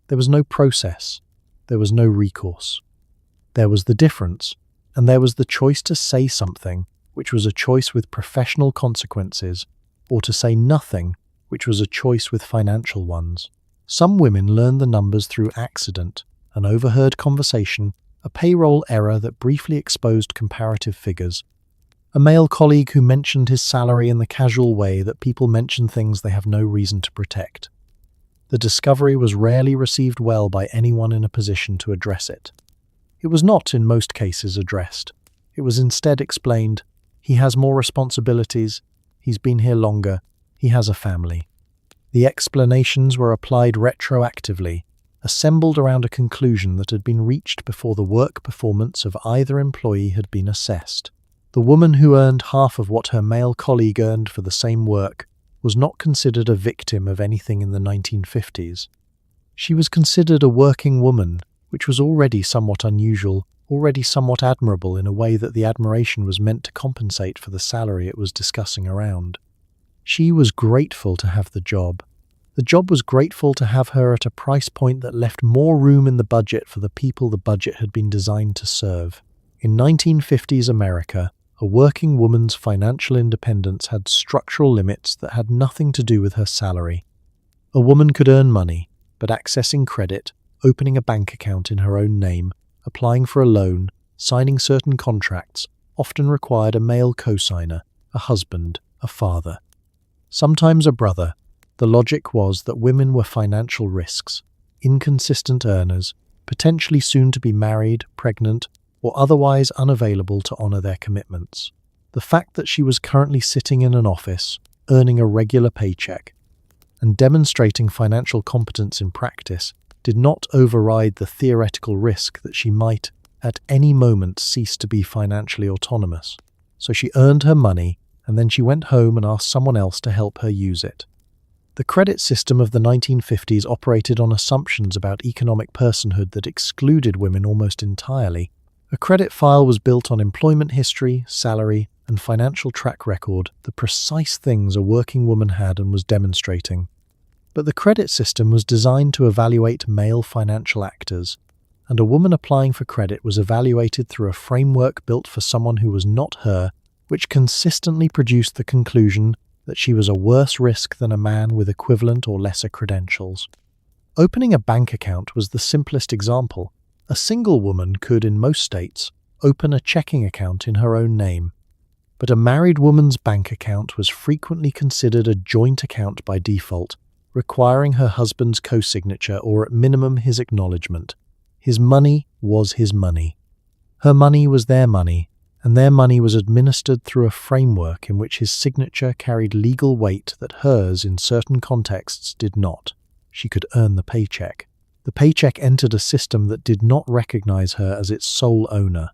There was no process. There was no recourse. There was the difference, and there was the choice to say something, which was a choice with professional consequences, or to say nothing, which was a choice with financial ones. Some women learned the numbers through accident, an overheard conversation, a payroll error that briefly exposed comparative figures, a male colleague who mentioned his salary in the casual way that people mention things they have no reason to protect. The discovery was rarely received well by anyone in a position to address it. It was not, in most cases, addressed. It was instead explained, he has more responsibilities, he's been here longer, he has a family. The explanations were applied retroactively, assembled around a conclusion that had been reached before the work performance of either employee had been assessed. The woman who earned half of what her male colleague earned for the same work was not considered a victim of anything in the 1950s. She was considered a working woman, which was already somewhat unusual, already somewhat admirable in a way that the admiration was meant to compensate for the salary it was discussing around. She was grateful to have the job. The job was grateful to have her at a price point that left more room in the budget for the people the budget had been designed to serve. In 1950s America, a working woman's financial independence had structural limits that had nothing to do with her salary. A woman could earn money, but accessing credit, opening a bank account in her own name, applying for a loan, signing certain contracts, often required a male co-signer, a husband, a father. Sometimes a brother. The logic was that women were financial risks, inconsistent earners, potentially soon to be married, pregnant, or otherwise unavailable to honor their commitments. The fact that she was currently sitting in an office, earning a regular paycheck, and demonstrating financial competence in practice did not override the theoretical risk that she might, at any moment cease to be financially autonomous. So she earned her money, and then she went home and asked someone else to help her use it. The credit system of the 1950s operated on assumptions about economic personhood that excluded women almost entirely. A credit file was built on employment history, salary, and financial track record, the precise things a working woman had and was demonstrating. But the credit system was designed to evaluate male financial actors, and a woman applying for credit was evaluated through a framework built for someone who was not her, which consistently produced the conclusion that she was a worse risk than a man with equivalent or lesser credentials. Opening a bank account was the simplest example. A single woman could, in most states, open a checking account in her own name. But a married woman's bank account was frequently considered a joint account by default, requiring her husband's co-signature or at minimum his acknowledgement. His money was his money. Her money was their money, and their money was administered through a framework in which his signature carried legal weight that hers in certain contexts did not. She could earn the paycheck. The paycheck entered a system that did not recognize her as its sole owner.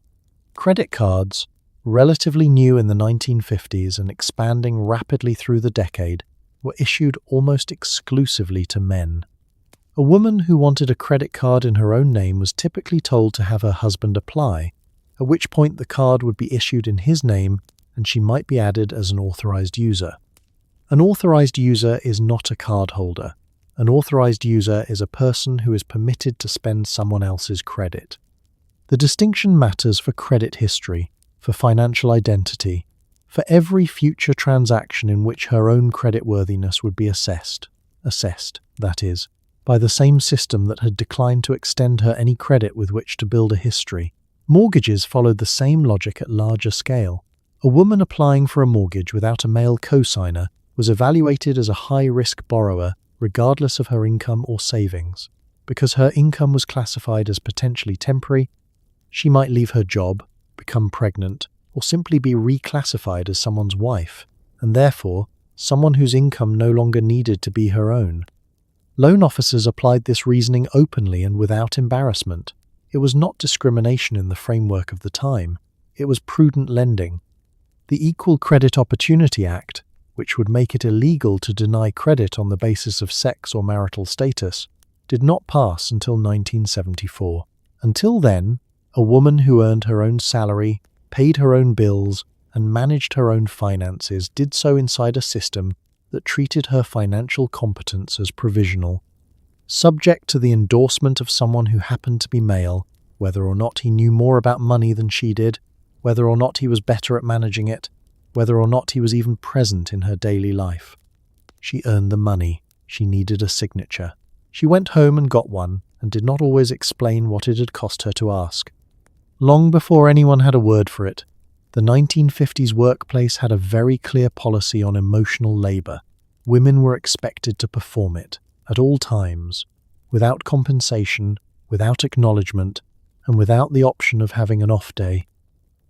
Credit cards, relatively new in the 1950s and expanding rapidly through the decade, were issued almost exclusively to men. A woman who wanted a credit card in her own name was typically told to have her husband apply, at which point the card would be issued in his name and she might be added as an authorized user. An authorized user is not a card holder. An authorized user is a person who is permitted to spend someone else's credit. The distinction matters for credit history, for financial identity, for every future transaction in which her own creditworthiness would be assessed, that is, by the same system that had declined to extend her any credit with which to build a history. Mortgages followed the same logic at larger scale. A woman applying for a mortgage without a male co-signer was evaluated as a high-risk borrower regardless of her income or savings. Because her income was classified as potentially temporary, she might leave her job, become pregnant, or simply be reclassified as someone's wife, and therefore someone whose income no longer needed to be her own. Loan officers applied this reasoning openly and without embarrassment. It was not discrimination in the framework of the time. It was prudent lending. The Equal Credit Opportunity Act, which would make it illegal to deny credit on the basis of sex or marital status, did not pass until 1974. Until then, a woman who earned her own salary, paid her own bills, and managed her own finances did so inside a system that treated her financial competence as provisional, subject to the endorsement of someone who happened to be male, whether or not he knew more about money than she did, whether or not he was better at managing it, whether or not he was even present in her daily life. She earned the money. She needed a signature. She went home and got one, and did not always explain what it had cost her to ask. Long before anyone had a word for it, the 1950s workplace had a very clear policy on emotional labor. Women were expected to perform it, at all times, without compensation, without acknowledgement, and without the option of having an off day.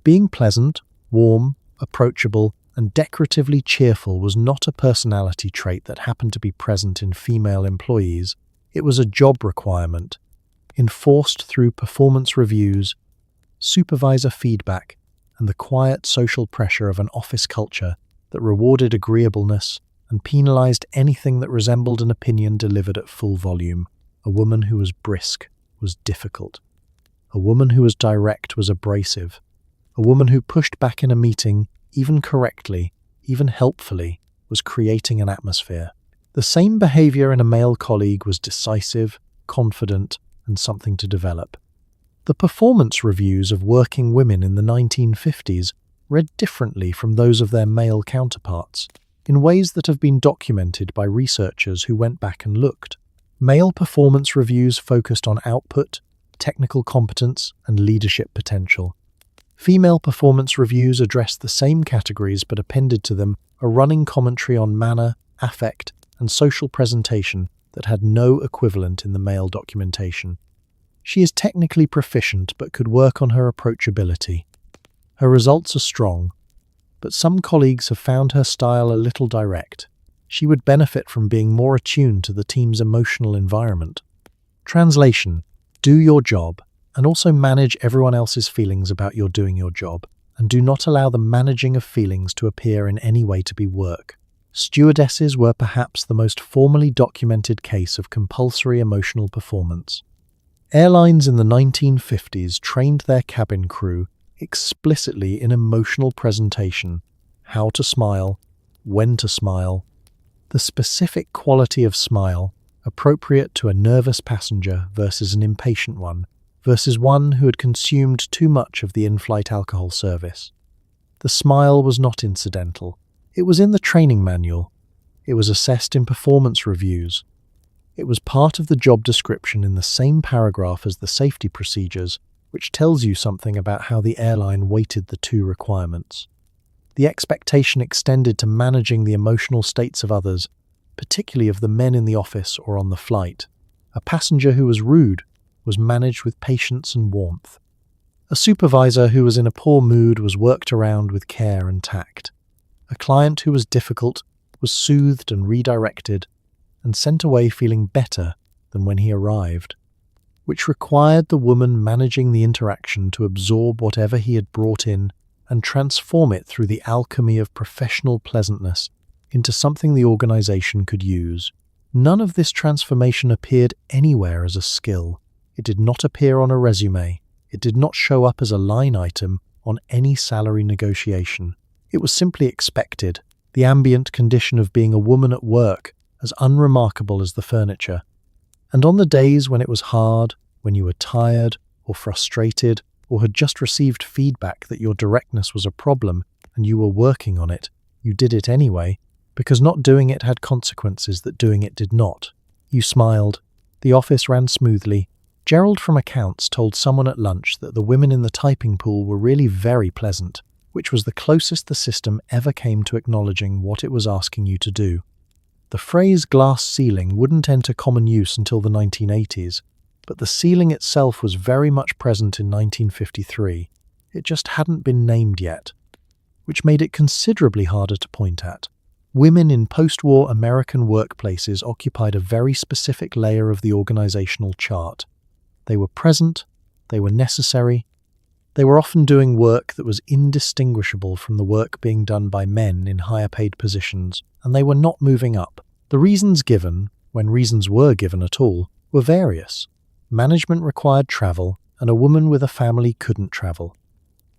Being pleasant, warm, approachable, and decoratively cheerful was not a personality trait that happened to be present in female employees. It was a job requirement, enforced through performance reviews, supervisor feedback, and the quiet social pressure of an office culture that rewarded agreeableness and penalized anything that resembled an opinion delivered at full volume. A woman who was brisk was difficult. A woman who was direct was abrasive. A woman who pushed back in a meeting, even correctly, even helpfully, was creating an atmosphere. The same behavior in a male colleague was decisive, confident, and something to develop. The performance reviews of working women in the 1950s read differently from those of their male counterparts, in ways that have been documented by researchers who went back and looked. Male performance reviews focused on output, technical competence, and leadership potential. Female performance reviews addressed the same categories but appended to them a running commentary on manner, affect, and social presentation that had no equivalent in the male documentation. She is technically proficient but could work on her approachability. Her results are strong, but some colleagues have found her style a little direct. She would benefit from being more attuned to the team's emotional environment. Translation: do your job, and also manage everyone else's feelings about your doing your job, and do not allow the managing of feelings to appear in any way to be work. Stewardesses were perhaps the most formally documented case of compulsory emotional performance. Airlines in the 1950s trained their cabin crew explicitly in emotional presentation, how to smile, when to smile, the specific quality of smile appropriate to a nervous passenger versus an impatient one, versus one who had consumed too much of the in-flight alcohol service. The smile was not incidental. It was in the training manual. It was assessed in performance reviews. It was part of the job description in the same paragraph as the safety procedures, which tells you something about how the airline weighted the two requirements. The expectation extended to managing the emotional states of others, particularly of the men in the office or on the flight. A passenger who was rude was managed with patience and warmth. A supervisor who was in a poor mood was worked around with care and tact. A client who was difficult was soothed and redirected and sent away feeling better than when he arrived, which required the woman managing the interaction to absorb whatever he had brought in and transform it through the alchemy of professional pleasantness into something the organization could use. None of this transformation appeared anywhere as a skill. It did not appear on a resume. It did not show up as a line item on any salary negotiation. It was simply expected, the ambient condition of being a woman at work, as unremarkable as the furniture. And on the days when it was hard, when you were tired or frustrated or had just received feedback that your directness was a problem and you were working on it, you did it anyway, because not doing it had consequences that doing it did not. You smiled. The office ran smoothly. Gerald from accounts told someone at lunch that the women in the typing pool were really very pleasant, which was the closest the system ever came to acknowledging what it was asking you to do. The phrase glass ceiling wouldn't enter common use until the 1980s, but the ceiling itself was very much present in 1953. It just hadn't been named yet, which made it considerably harder to point at. Women in post-war American workplaces occupied a very specific layer of the organizational chart. They were present, they were necessary, they were often doing work that was indistinguishable from the work being done by men in higher paid positions, and they were not moving up. The reasons given, when reasons were given at all, were various. Management required travel, and a woman with a family couldn't travel.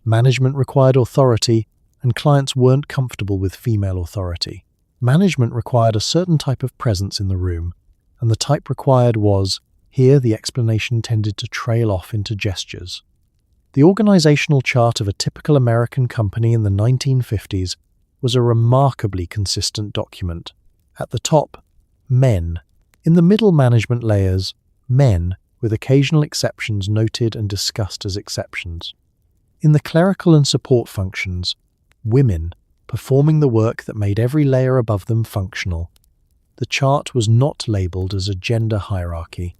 Management required authority, and clients weren't comfortable with female authority. Management required a certain type of presence in the room, and the type required was, here the explanation tended to trail off into gestures. The organizational chart of a typical American company in the 1950s was a remarkably consistent document. At the top, men. In the middle management layers, men, with occasional exceptions noted and discussed as exceptions. In the clerical and support functions, women, performing the work that made every layer above them functional. The chart was not labeled as a gender hierarchy.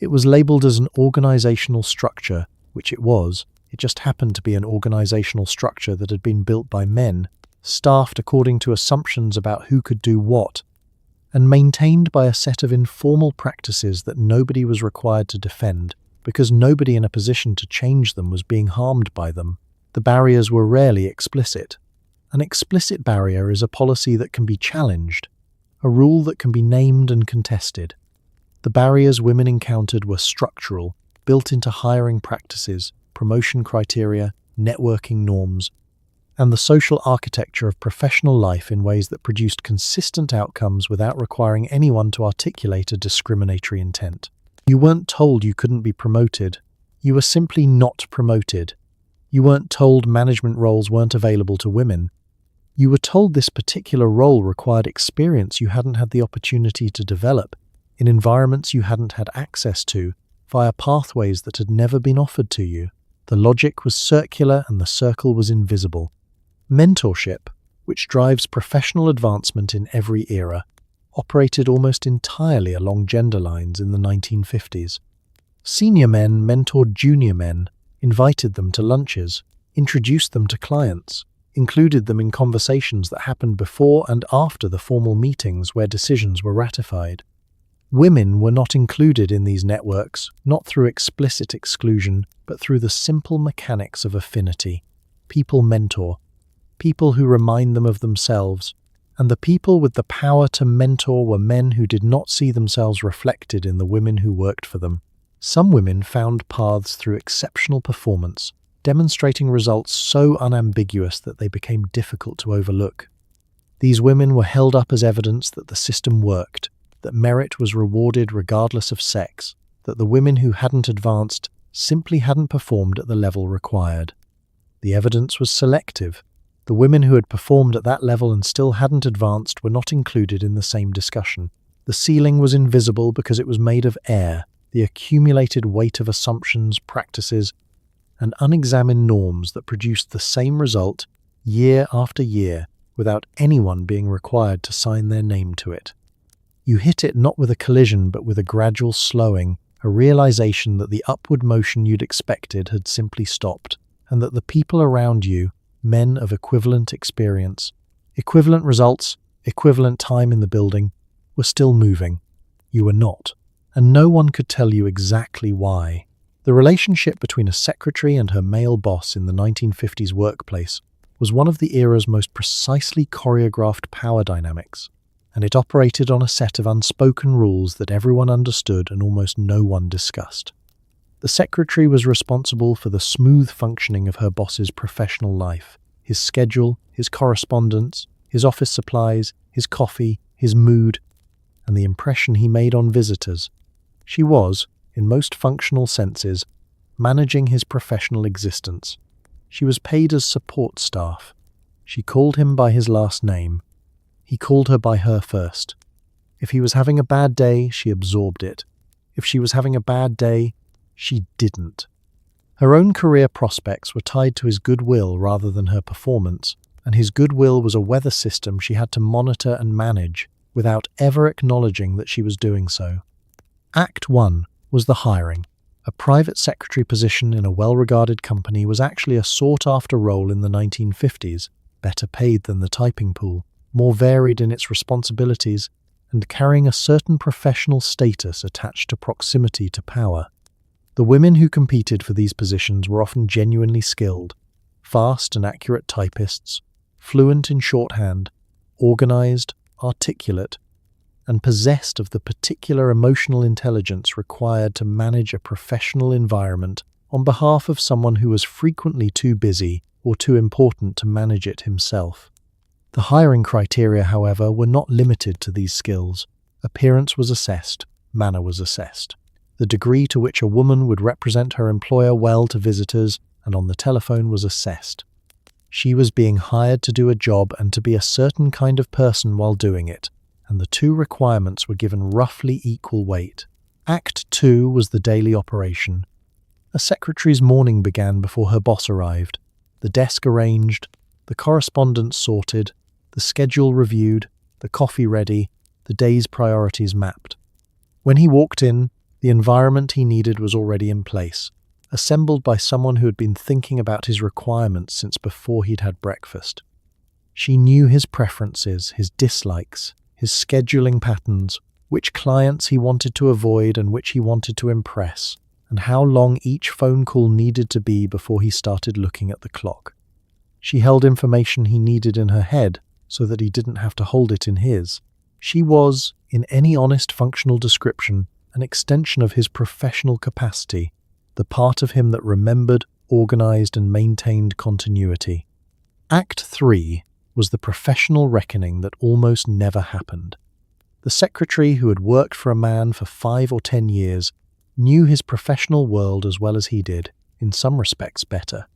It was labeled as an organizational structure, which it was. It just happened to be an organizational structure that had been built by men, staffed according to assumptions about who could do what, and maintained by a set of informal practices that nobody was required to defend, because nobody in a position to change them was being harmed by them. The barriers were rarely explicit. An explicit barrier is a policy that can be challenged, a rule that can be named and contested. The barriers women encountered were structural, built into hiring practices, promotion criteria, networking norms, and the social architecture of professional life in ways that produced consistent outcomes without requiring anyone to articulate a discriminatory intent. You weren't told you couldn't be promoted. You were simply not promoted. You weren't told management roles weren't available to women. You were told this particular role required experience you hadn't had the opportunity to develop, in environments you hadn't had access to, via pathways that had never been offered to you. The logic was circular and the circle was invisible. Mentorship, which drives professional advancement in every era, operated almost entirely along gender lines in the 1950s. Senior men mentored junior men, invited them to lunches, introduced them to clients, included them in conversations that happened before and after the formal meetings where decisions were ratified. Women were not included in these networks, not through explicit exclusion, but through the simple mechanics of affinity. People mentor, people who remind them of themselves, and the people with the power to mentor were men who did not see themselves reflected in the women who worked for them. Some women found paths through exceptional performance, demonstrating results so unambiguous that they became difficult to overlook. These women were held up as evidence that the system worked, that merit was rewarded regardless of sex, that the women who hadn't advanced simply hadn't performed at the level required. The evidence was selective. The women who had performed at that level and still hadn't advanced were not included in the same discussion. The ceiling was invisible because it was made of air, the accumulated weight of assumptions, practices, and unexamined norms that produced the same result year after year without anyone being required to sign their name to it. You hit it not with a collision but with a gradual slowing, a realization that the upward motion you'd expected had simply stopped, and that the people around you, men of equivalent experience, equivalent results, equivalent time in the building, were still moving. You were not, and no one could tell you exactly why. The relationship between a secretary and her male boss in the 1950s workplace was one of the era's most precisely choreographed power dynamics, and it operated on a set of unspoken rules that everyone understood and almost no one discussed. The secretary was responsible for the smooth functioning of her boss's professional life, his schedule, his correspondence, his office supplies, his coffee, his mood, and the impression he made on visitors. She was, in most functional senses, managing his professional existence. She was paid as support staff. She called him by his last name. He called her by her first. If he was having a bad day, she absorbed it. If she was having a bad day, she didn't. Her own career prospects were tied to his goodwill rather than her performance, and his goodwill was a weather system she had to monitor and manage without ever acknowledging that she was doing so. Act 1 was the hiring. A private secretary position in a well-regarded company was actually a sought-after role in the 1950s, better paid than the typing pool, more varied in its responsibilities, and carrying a certain professional status attached to proximity to power. The women who competed for these positions were often genuinely skilled, fast and accurate typists, fluent in shorthand, organized, articulate, and possessed of the particular emotional intelligence required to manage a professional environment on behalf of someone who was frequently too busy or too important to manage it himself. The hiring criteria, however, were not limited to these skills. Appearance was assessed, manner was assessed. The degree to which a woman would represent her employer well to visitors and on the telephone was assessed. She was being hired to do a job and to be a certain kind of person while doing it, and the two requirements were given roughly equal weight. Act 2 was the daily operation. A secretary's morning began before her boss arrived, the desk arranged, the correspondence sorted, the schedule reviewed, the coffee ready, the day's priorities mapped. When he walked in, the environment he needed was already in place, assembled by someone who had been thinking about his requirements since before he'd had breakfast. She knew his preferences, his dislikes, his scheduling patterns, which clients he wanted to avoid and which he wanted to impress, and how long each phone call needed to be before he started looking at the clock. She held information he needed in her head so that he didn't have to hold it in his. She was, in any honest functional description, an extension of his professional capacity, the part of him that remembered, organized, and maintained continuity. Act 3 was the professional reckoning that almost never happened. The secretary, who had worked for a man for 5 or 10 years, knew his professional world as well as he did, in some respects better.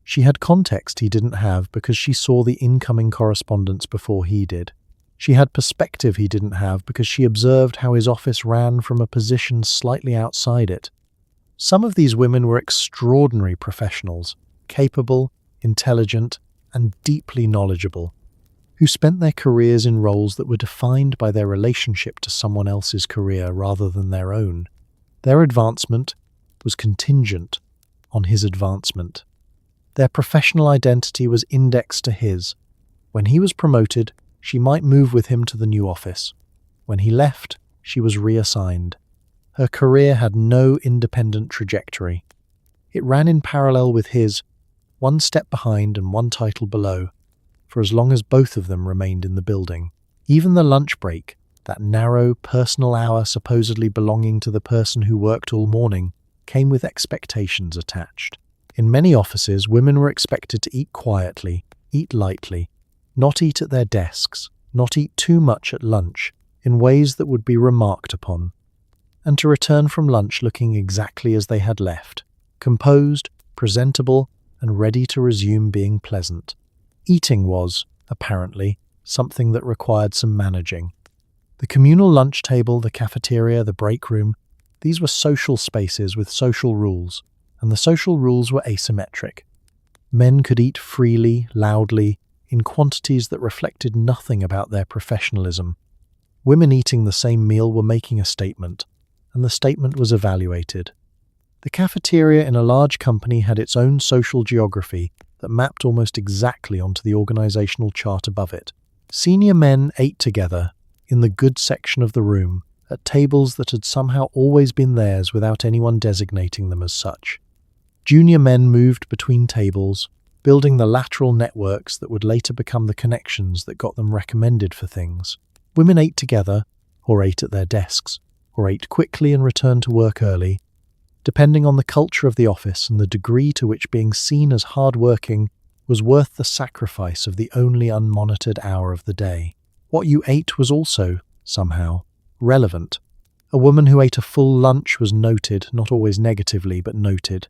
She had context he didn't have because she saw the incoming correspondence before he did. She had perspective he didn't have because she observed how his office ran from a position slightly outside it. Some of these women were extraordinary professionals, capable, intelligent, and deeply knowledgeable, who spent their careers in roles that were defined by their relationship to someone else's career rather than their own. Their advancement was contingent on his advancement. Their professional identity was indexed to his. When he was promoted, she might move with him to the new office. When he left, she was reassigned. Her career had no independent trajectory. It ran in parallel with his, one step behind and one title below, for as long as both of them remained in the building. Even the lunch break, that narrow, personal hour supposedly belonging to the person who worked all morning, came with expectations attached. In many offices, women were expected to eat quietly, eat lightly, not eat at their desks, not eat too much at lunch, in ways that would be remarked upon, and to return from lunch looking exactly as they had left, composed, presentable, and ready to resume being pleasant. Eating was, apparently, something that required some managing. The communal lunch table, the cafeteria, the break room, these were social spaces with social rules, and the social rules were asymmetric. Men could eat freely, loudly, in quantities that reflected nothing about their professionalism. Women eating the same meal were making a statement, and the statement was evaluated. The cafeteria in a large company had its own social geography that mapped almost exactly onto the organizational chart above it. Senior men ate together, in the good section of the room, at tables that had somehow always been theirs without anyone designating them as such. Junior men moved between tables, building the lateral networks that would later become the connections that got them recommended for things. Women ate together, or ate at their desks, or ate quickly and returned to work early, depending on the culture of the office and the degree to which being seen as hard-working was worth the sacrifice of the only unmonitored hour of the day. What you ate was also, somehow, relevant. A woman who ate a full lunch was noted, not always negatively, but noted.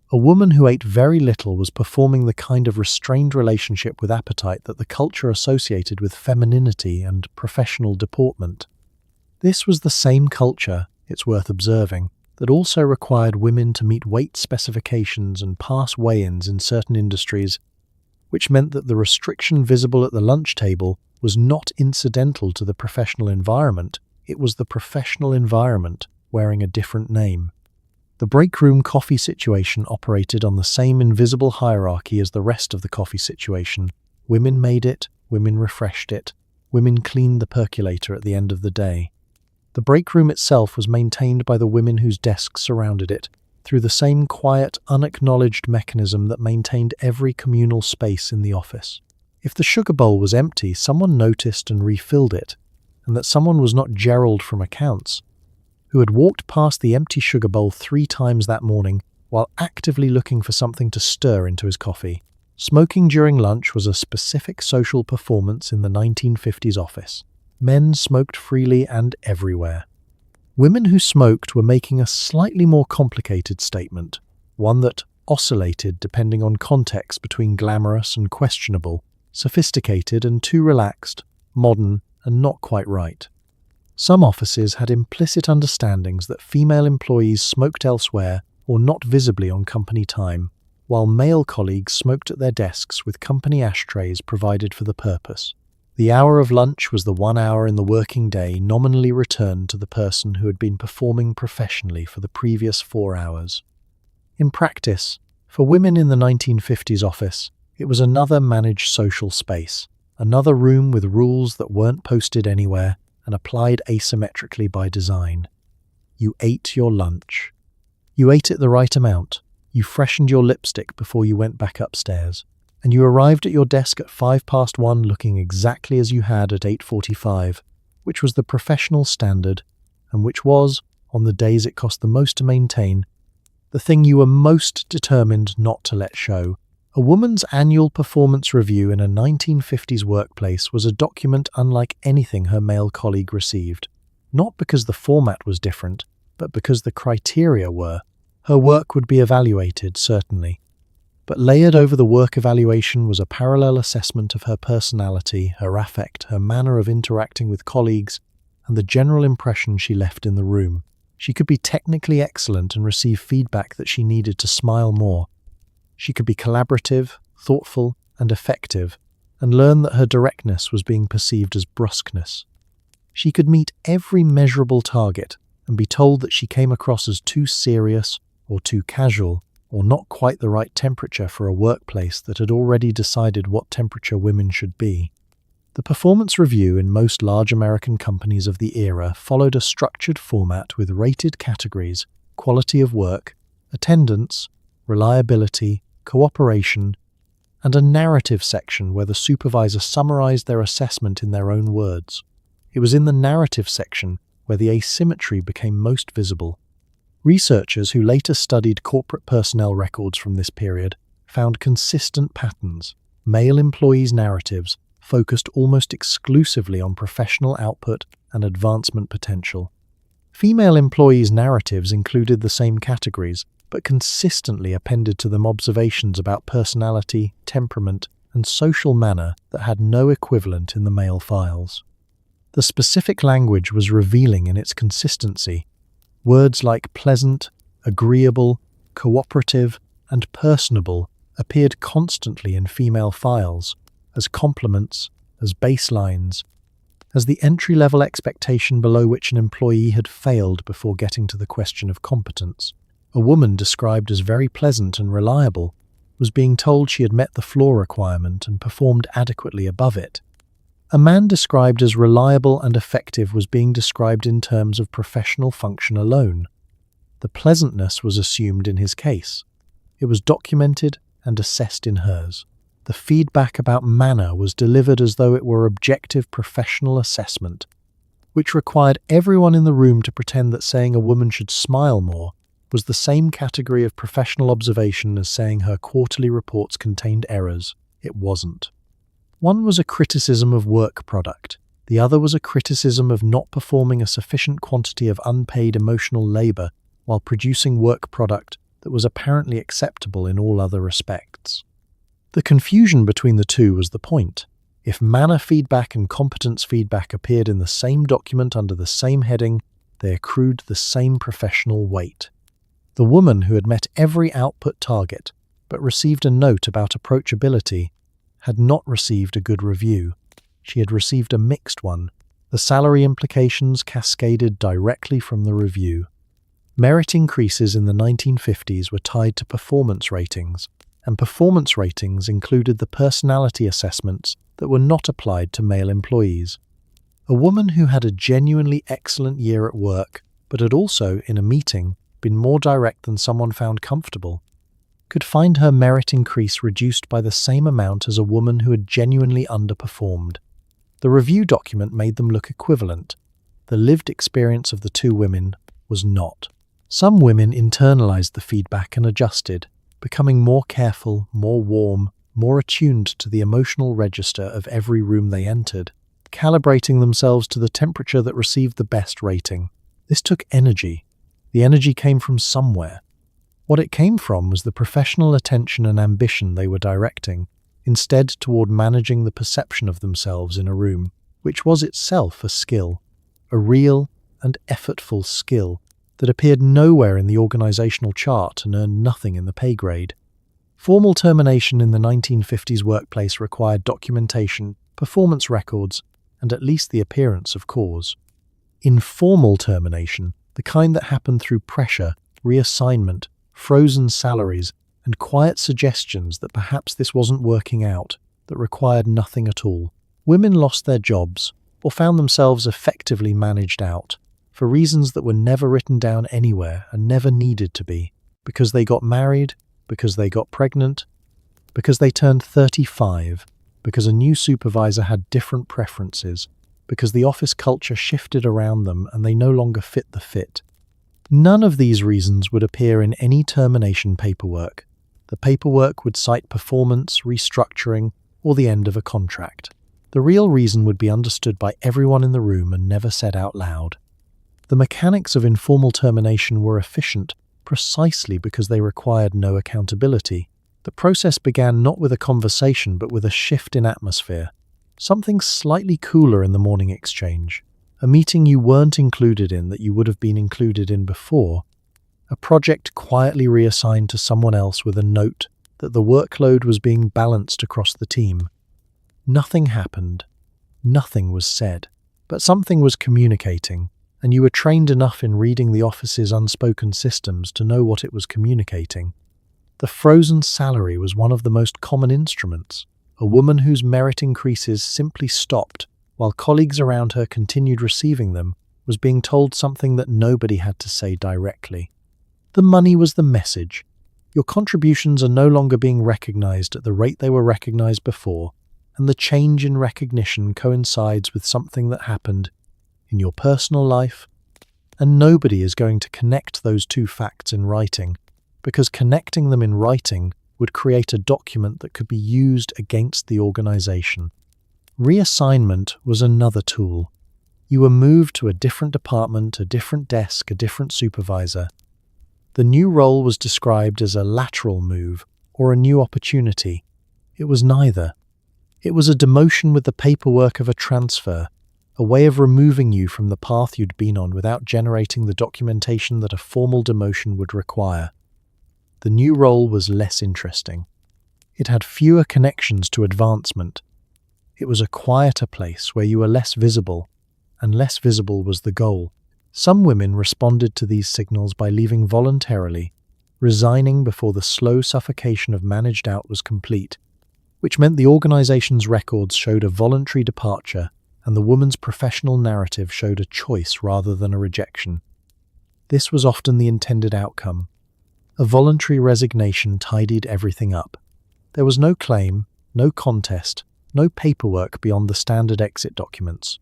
A woman who ate very little was performing the kind of restrained relationship with appetite that the culture associated with femininity and professional deportment. This was the same culture, it's worth observing, that also required women to meet weight specifications and pass weigh-ins in certain industries, which meant that the restriction visible at the lunch table was not incidental to the professional environment, it was the professional environment wearing a different name. The break room coffee situation operated on the same invisible hierarchy as the rest of the coffee situation. Women made it, women refreshed it, women cleaned the percolator at the end of the day. The break room itself was maintained by the women whose desks surrounded it, through the same quiet, unacknowledged mechanism that maintained every communal space in the office. If the sugar bowl was empty, someone noticed and refilled it, and that someone was not Gerald from accounts, who had walked past the empty sugar bowl 3 times that morning while actively looking for something to stir into his coffee. Smoking during lunch was a specific social performance in the 1950s office. Men smoked freely and everywhere. Women who smoked were making a slightly more complicated statement, one that oscillated depending on context between glamorous and questionable, sophisticated and too relaxed, modern and not quite right. Some offices had implicit understandings that female employees smoked elsewhere or not visibly on company time, while male colleagues smoked at their desks with company ashtrays provided for the purpose. The hour of lunch was the 1 hour in the working day nominally returned to the person who had been performing professionally for the previous 4 hours. In practice, for women in the 1950s office, it was another managed social space, another room with rules that weren't posted anywhere and applied asymmetrically by design. You ate your lunch. You ate it the right amount. You freshened your lipstick before you went back upstairs. And you arrived at your desk at 1:05 looking exactly as you had at 8:45, which was the professional standard, and which was, on the days it cost the most to maintain, the thing you were most determined not to let show. A woman's annual performance review in a 1950s workplace was a document unlike anything her male colleague received, not because the format was different, but because the criteria were. Her work would be evaluated, certainly, but layered over the work evaluation was a parallel assessment of her personality, her affect, her manner of interacting with colleagues, and the general impression she left in the room. She could be technically excellent and receive feedback that she needed to smile more. She could be collaborative, thoughtful, and effective, and learn that her directness was being perceived as brusqueness. She could meet every measurable target and be told that she came across as too serious or too casual, or not quite the right temperature for a workplace that had already decided what temperature women should be. The performance review in most large American companies of the era followed a structured format with rated categories: quality of work, attendance, reliability, cooperation, and a narrative section where the supervisor summarized their assessment in their own words. It was in the narrative section where the asymmetry became most visible. Researchers who later studied corporate personnel records from this period found consistent patterns. Male employees' narratives focused almost exclusively on professional output and advancement potential. Female employees' narratives included the same categories, but consistently appended to them observations about personality, temperament, and social manner that had no equivalent in the male files. The specific language was revealing in its consistency. Words like pleasant, agreeable, cooperative, and personable appeared constantly in female files, as compliments, as baselines, as the entry-level expectation below which an employee had failed before getting to the question of competence. A woman described as very pleasant and reliable was being told she had met the floor requirement and performed adequately above it. A man described as reliable and effective was being described in terms of professional function alone. The pleasantness was assumed in his case. It was documented and assessed in hers. The feedback about manner was delivered as though it were objective professional assessment, which required everyone in the room to pretend that saying a woman should smile more was the same category of professional observation as saying her quarterly reports contained errors. It wasn't. One was a criticism of work product. The other was a criticism of not performing a sufficient quantity of unpaid emotional labor while producing work product that was apparently acceptable in all other respects. The confusion between the two was the point. If manner feedback and competence feedback appeared in the same document under the same heading, they accrued the same professional weight. The woman who had met every output target but received a note about approachability had not received a good review. She had received a mixed one. The salary implications cascaded directly from the review. Merit increases in the 1950s were tied to performance ratings, and performance ratings included the personality assessments that were not applied to male employees. A woman who had a genuinely excellent year at work, but had also, in a meeting, been more direct than someone found comfortable, could find her merit increase reduced by the same amount as a woman who had genuinely underperformed. The review document made them look equivalent. The lived experience of the two women was not. Some women internalized the feedback and adjusted, becoming more careful, more warm, more attuned to the emotional register of every room they entered, calibrating themselves to the temperature that received the best rating. This took energy. The energy came from somewhere. What it came from was the professional attention and ambition they were directing, instead toward managing the perception of themselves in a room, which was itself a skill, a real and effortful skill that appeared nowhere in the organizational chart and earned nothing in the pay grade. Formal termination in the 1950s workplace required documentation, performance records, and at least the appearance of cause. Informal termination, the kind that happened through pressure, reassignment, frozen salaries, and quiet suggestions that perhaps this wasn't working out, that required nothing at all. Women lost their jobs, or found themselves effectively managed out, for reasons that were never written down anywhere and never needed to be, because they got married, because they got pregnant, because they turned 35, because a new supervisor had different preferences, because the office culture shifted around them and they no longer fit the fit. None of these reasons would appear in any termination paperwork. The paperwork would cite performance, restructuring, or the end of a contract. The real reason would be understood by everyone in the room and never said out loud. The mechanics of informal termination were efficient precisely because they required no accountability. The process began not with a conversation but with a shift in atmosphere. Something slightly cooler in the morning exchange. A meeting you weren't included in that you would have been included in before. A project quietly reassigned to someone else with a note that the workload was being balanced across the team. Nothing happened. Nothing was said. But something was communicating, and you were trained enough in reading the office's unspoken systems to know what it was communicating. The frozen salary was one of the most common instruments. A woman whose merit increases simply stopped while colleagues around her continued receiving them was being told something that nobody had to say directly. The money was the message. Your contributions are no longer being recognized at the rate they were recognized before, and the change in recognition coincides with something that happened in your personal life, and nobody is going to connect those two facts in writing, because connecting them in writing would create a document that could be used against the organization. Reassignment was another tool. You were moved to a different department, a different desk, a different supervisor. The new role was described as a lateral move or a new opportunity. It was neither. It was a demotion with the paperwork of a transfer, a way of removing you from the path you'd been on without generating the documentation that a formal demotion would require. The new role was less interesting. It had fewer connections to advancement. It was a quieter place where you were less visible, and less visible was the goal. Some women responded to these signals by leaving voluntarily, resigning before the slow suffocation of managed out was complete, which meant the organization's records showed a voluntary departure and the woman's professional narrative showed a choice rather than a rejection. This was often the intended outcome. A voluntary resignation tidied everything up. There was no claim, no contest, no paperwork beyond the standard exit documents.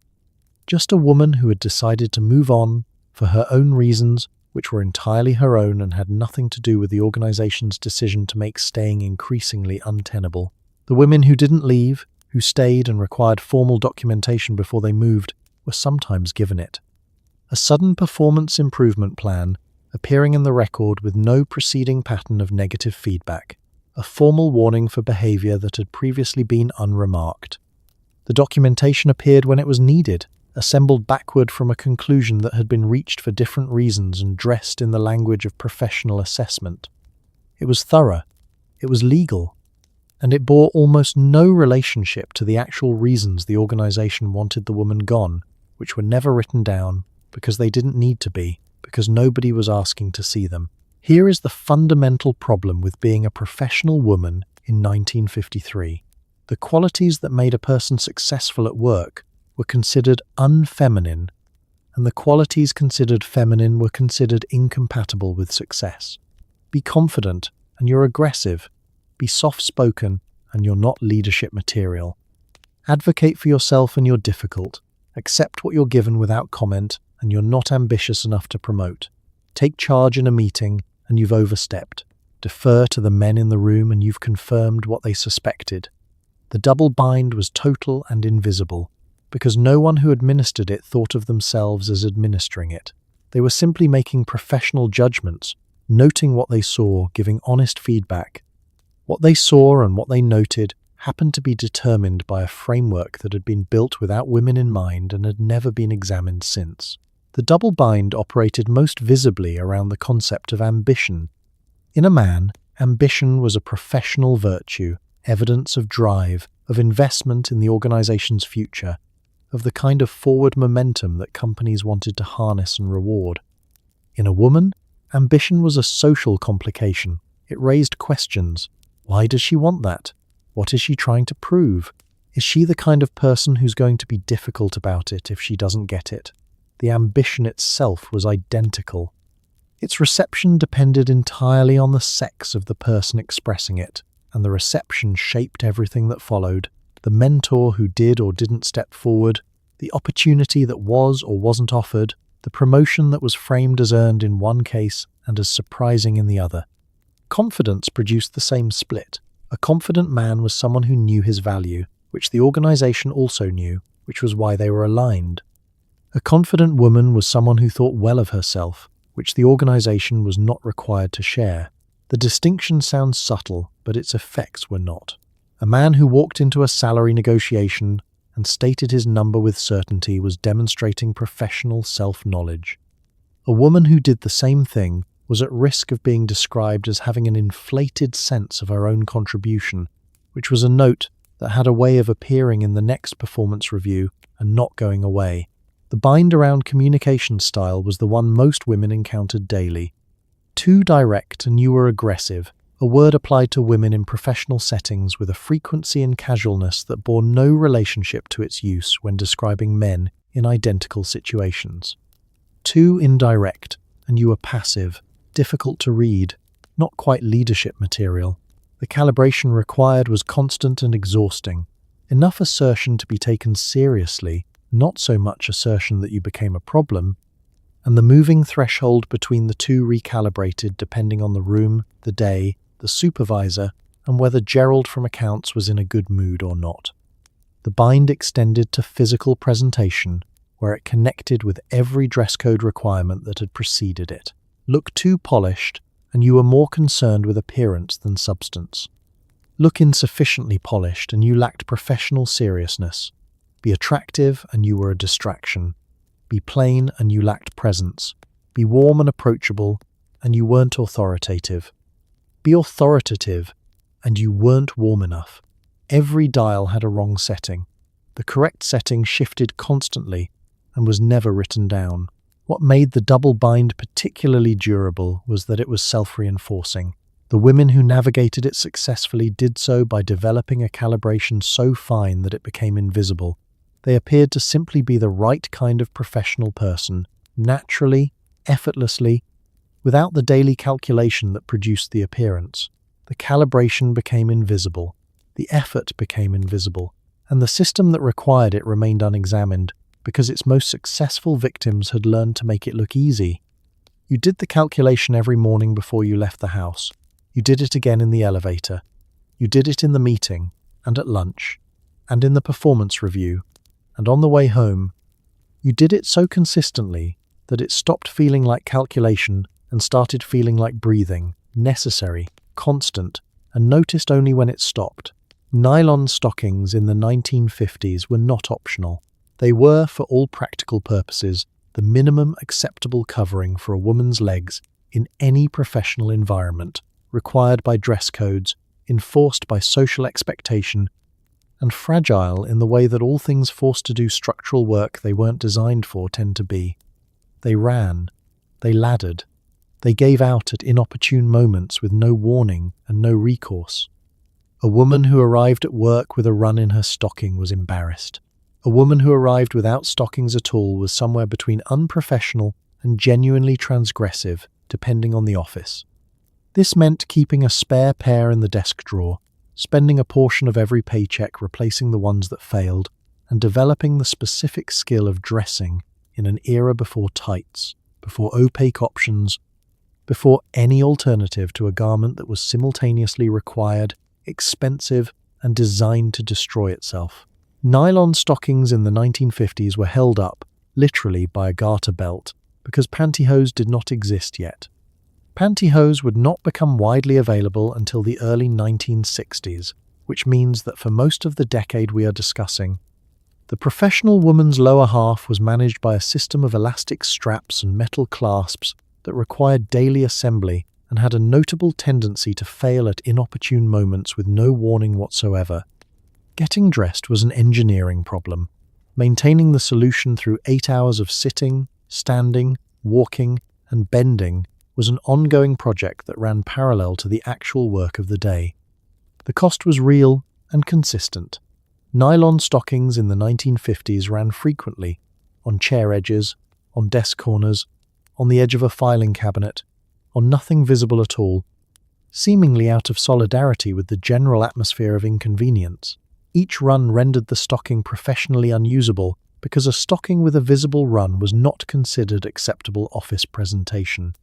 Just a woman who had decided to move on for her own reasons, which were entirely her own and had nothing to do with the organization's decision to make staying increasingly untenable. The women who didn't leave, who stayed and required formal documentation before they moved, were sometimes given it. A sudden performance improvement plan appearing in the record with no preceding pattern of negative feedback, a formal warning for behavior that had previously been unremarked. The documentation appeared when it was needed, assembled backward from a conclusion that had been reached for different reasons and dressed in the language of professional assessment. It was thorough, it was legal, and it bore almost no relationship to the actual reasons the organization wanted the woman gone, which were never written down because they didn't need to be, because nobody was asking to see them. Here is the fundamental problem with being a professional woman in 1953. The qualities that made a person successful at work were considered unfeminine, and the qualities considered feminine were considered incompatible with success. Be confident, and you're aggressive. Be soft-spoken, and you're not leadership material. Advocate for yourself, and you're difficult. Accept what you're given without comment, and you're not ambitious enough to promote. Take charge in a meeting, and you've overstepped. Defer to the men in the room, and you've confirmed what they suspected. The double bind was total and invisible, because no one who administered it thought of themselves as administering it. They were simply making professional judgments, noting what they saw, giving honest feedback. What they saw and what they noted happened to be determined by a framework that had been built without women in mind and had never been examined since. The double bind operated most visibly around the concept of ambition. In a man, ambition was a professional virtue, evidence of drive, of investment in the organization's future, of the kind of forward momentum that companies wanted to harness and reward. In a woman, ambition was a social complication. It raised questions. Why does she want that? What is she trying to prove? Is she the kind of person who's going to be difficult about it if she doesn't get it? The ambition itself was identical. Its reception depended entirely on the sex of the person expressing it, and the reception shaped everything that followed. The mentor who did or didn't step forward, the opportunity that was or wasn't offered, the promotion that was framed as earned in one case and as surprising in the other. Confidence produced the same split. A confident man was someone who knew his value, which the organization also knew, which was why they were aligned. A confident woman was someone who thought well of herself, which the organization was not required to share. The distinction sounds subtle, but its effects were not. A man who walked into a salary negotiation and stated his number with certainty was demonstrating professional self-knowledge. A woman who did the same thing was at risk of being described as having an inflated sense of her own contribution, which was a note that had a way of appearing in the next performance review and not going away. The bind-around communication style was the one most women encountered daily. Too direct and you were aggressive, a word applied to women in professional settings with a frequency and casualness that bore no relationship to its use when describing men in identical situations. Too indirect, and you were passive, difficult to read, not quite leadership material. The calibration required was constant and exhausting. Enough assertion to be taken seriously, not so much assertion that you became a problem, and the moving threshold between the two recalibrated depending on the room, the day, the supervisor, and whether Gerald from accounts was in a good mood or not. The bind extended to physical presentation, where it connected with every dress code requirement that had preceded it. Look too polished, and you were more concerned with appearance than substance. Look insufficiently polished, and you lacked professional seriousness. Be attractive, and you were a distraction. Be plain, and you lacked presence. Be warm and approachable, and you weren't authoritative. Be authoritative, and you weren't warm enough. Every dial had a wrong setting. The correct setting shifted constantly and was never written down. What made the double bind particularly durable was that it was self-reinforcing. The women who navigated it successfully did so by developing a calibration so fine that it became invisible. They appeared to simply be the right kind of professional person, naturally, effortlessly, without the daily calculation that produced the appearance. The calibration became invisible. The effort became invisible. And the system that required it remained unexamined, because its most successful victims had learned to make it look easy. You did the calculation every morning before you left the house. You did it again in the elevator. You did it in the meeting, and at lunch, and in the performance review, and on the way home. You did it so consistently that it stopped feeling like calculation and started feeling like breathing, necessary, constant, and noticed only when it stopped. Nylon stockings in the 1950s were not optional. They were, for all practical purposes, the minimum acceptable covering for a woman's legs in any professional environment, required by dress codes, enforced by social expectation, and fragile in the way that all things forced to do structural work they weren't designed for tend to be. They ran, they laddered, they gave out at inopportune moments with no warning and no recourse. A woman who arrived at work with a run in her stocking was embarrassed. A woman who arrived without stockings at all was somewhere between unprofessional and genuinely transgressive, depending on the office. This meant keeping a spare pair in the desk drawer, spending a portion of every paycheck replacing the ones that failed, and developing the specific skill of dressing in an era before tights, before opaque options, before any alternative to a garment that was simultaneously required, expensive, and designed to destroy itself. Nylon stockings in the 1950s were held up, literally, by a garter belt, because pantyhose did not exist yet. Pantyhose would not become widely available until the early 1960s, which means that for most of the decade we are discussing, the professional woman's lower half was managed by a system of elastic straps and metal clasps that required daily assembly and had a notable tendency to fail at inopportune moments with no warning whatsoever. Getting dressed was an engineering problem. Maintaining the solution through 8 hours of sitting, standing, walking, and bending was an ongoing project that ran parallel to the actual work of the day. The cost was real and consistent. Nylon stockings in the 1950s ran frequently, on chair edges, on desk corners, on the edge of a filing cabinet, on nothing visible at all, seemingly out of solidarity with the general atmosphere of inconvenience. Each run rendered the stocking professionally unusable because a stocking with a visible run was not considered acceptable office presentation.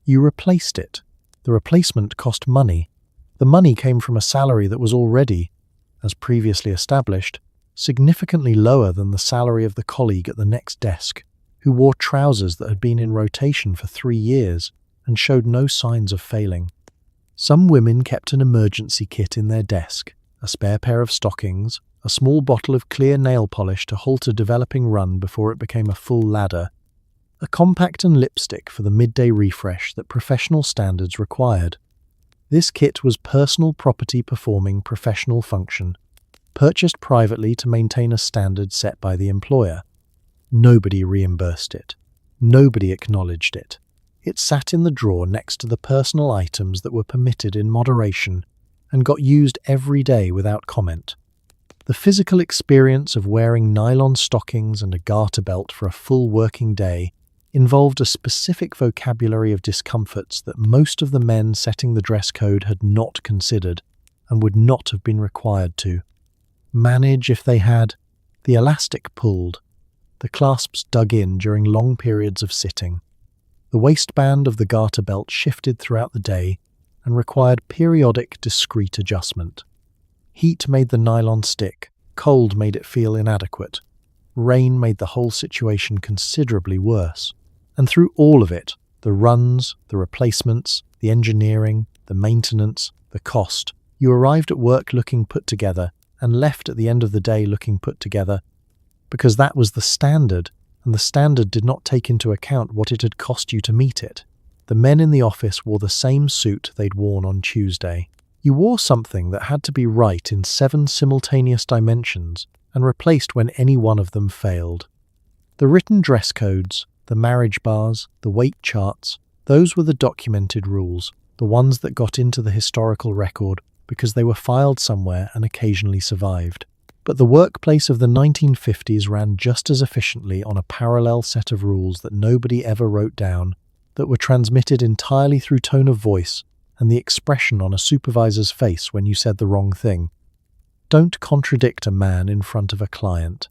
You replaced it. The replacement cost money. The money came from a salary that was already, as previously established, significantly lower than the salary of the colleague at the next desk, who wore trousers that had been in rotation for 3 years and showed no signs of failing. Some women kept an emergency kit in their desk, a spare pair of stockings, a small bottle of clear nail polish to halt a developing run before it became a full ladder, a compact and lipstick for the midday refresh that professional standards required. This kit was personal property performing professional function, purchased privately to maintain a standard set by the employer. Nobody reimbursed it. Nobody acknowledged it. It sat in the drawer next to the personal items that were permitted in moderation and got used every day without comment. The physical experience of wearing nylon stockings and a garter belt for a full working day involved a specific vocabulary of discomforts that most of the men setting the dress code had not considered and would not have been required to manage if they had. The elastic pulled, the clasps dug in during long periods of sitting. The waistband of the garter belt shifted throughout the day and required periodic, discreet adjustment. Heat made the nylon stick, cold made it feel inadequate. Rain made the whole situation considerably worse. And through all of it, the runs, the replacements, the engineering, the maintenance, the cost, you arrived at work looking put together and left at the end of the day looking put together, because that was the standard, and the standard did not take into account what it had cost you to meet it. The men in the office wore the same suit they'd worn on Tuesday. You wore something that had to be right in 7 simultaneous dimensions and replaced when any one of them failed. The written dress codes, the marriage bars, the weight charts, those were the documented rules, the ones that got into the historical record because they were filed somewhere and occasionally survived. But the workplace of the 1950s ran just as efficiently on a parallel set of rules that nobody ever wrote down, that were transmitted entirely through tone of voice and the expression on a supervisor's face when you said the wrong thing. Don't contradict a man in front of a client.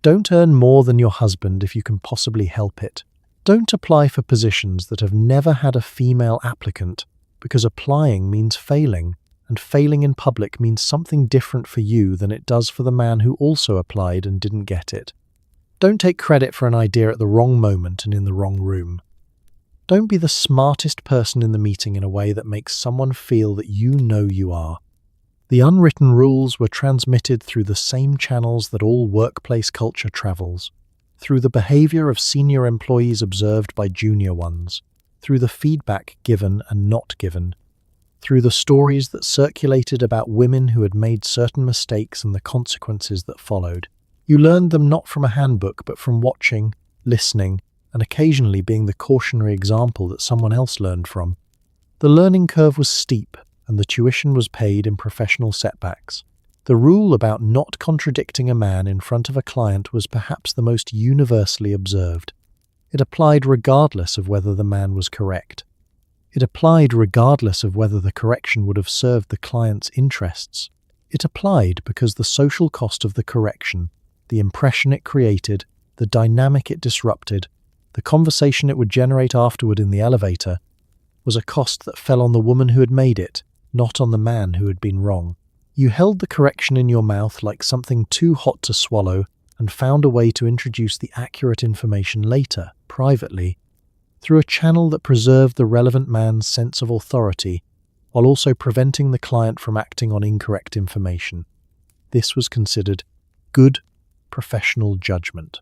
Don't earn more than your husband if you can possibly help it. Don't apply for positions that have never had a female applicant, because applying means failing, and failing in public means something different for you than it does for the man who also applied and didn't get it. Don't take credit for an idea at the wrong moment and in the wrong room. Don't be the smartest person in the meeting in a way that makes someone feel that you know you are. The unwritten rules were transmitted through the same channels that all workplace culture travels, through the behavior of senior employees observed by junior ones, through the feedback given and not given, through the stories that circulated about women who had made certain mistakes and the consequences that followed. You learned them not from a handbook, but from watching, listening, and occasionally being the cautionary example that someone else learned from. The learning curve was steep, and the tuition was paid in professional setbacks. The rule about not contradicting a man in front of a client was perhaps the most universally observed. It applied regardless of whether the man was correct. It applied regardless of whether the correction would have served the client's interests. It applied because the social cost of the correction, the impression it created, the dynamic it disrupted, the conversation it would generate afterward in the elevator, was a cost that fell on the woman who had made it, not on the man who had been wrong. You held the correction in your mouth like something too hot to swallow and found a way to introduce the accurate information later, privately, through a channel that preserved the relevant man's sense of authority while also preventing the client from acting on incorrect information. This was considered good professional judgment.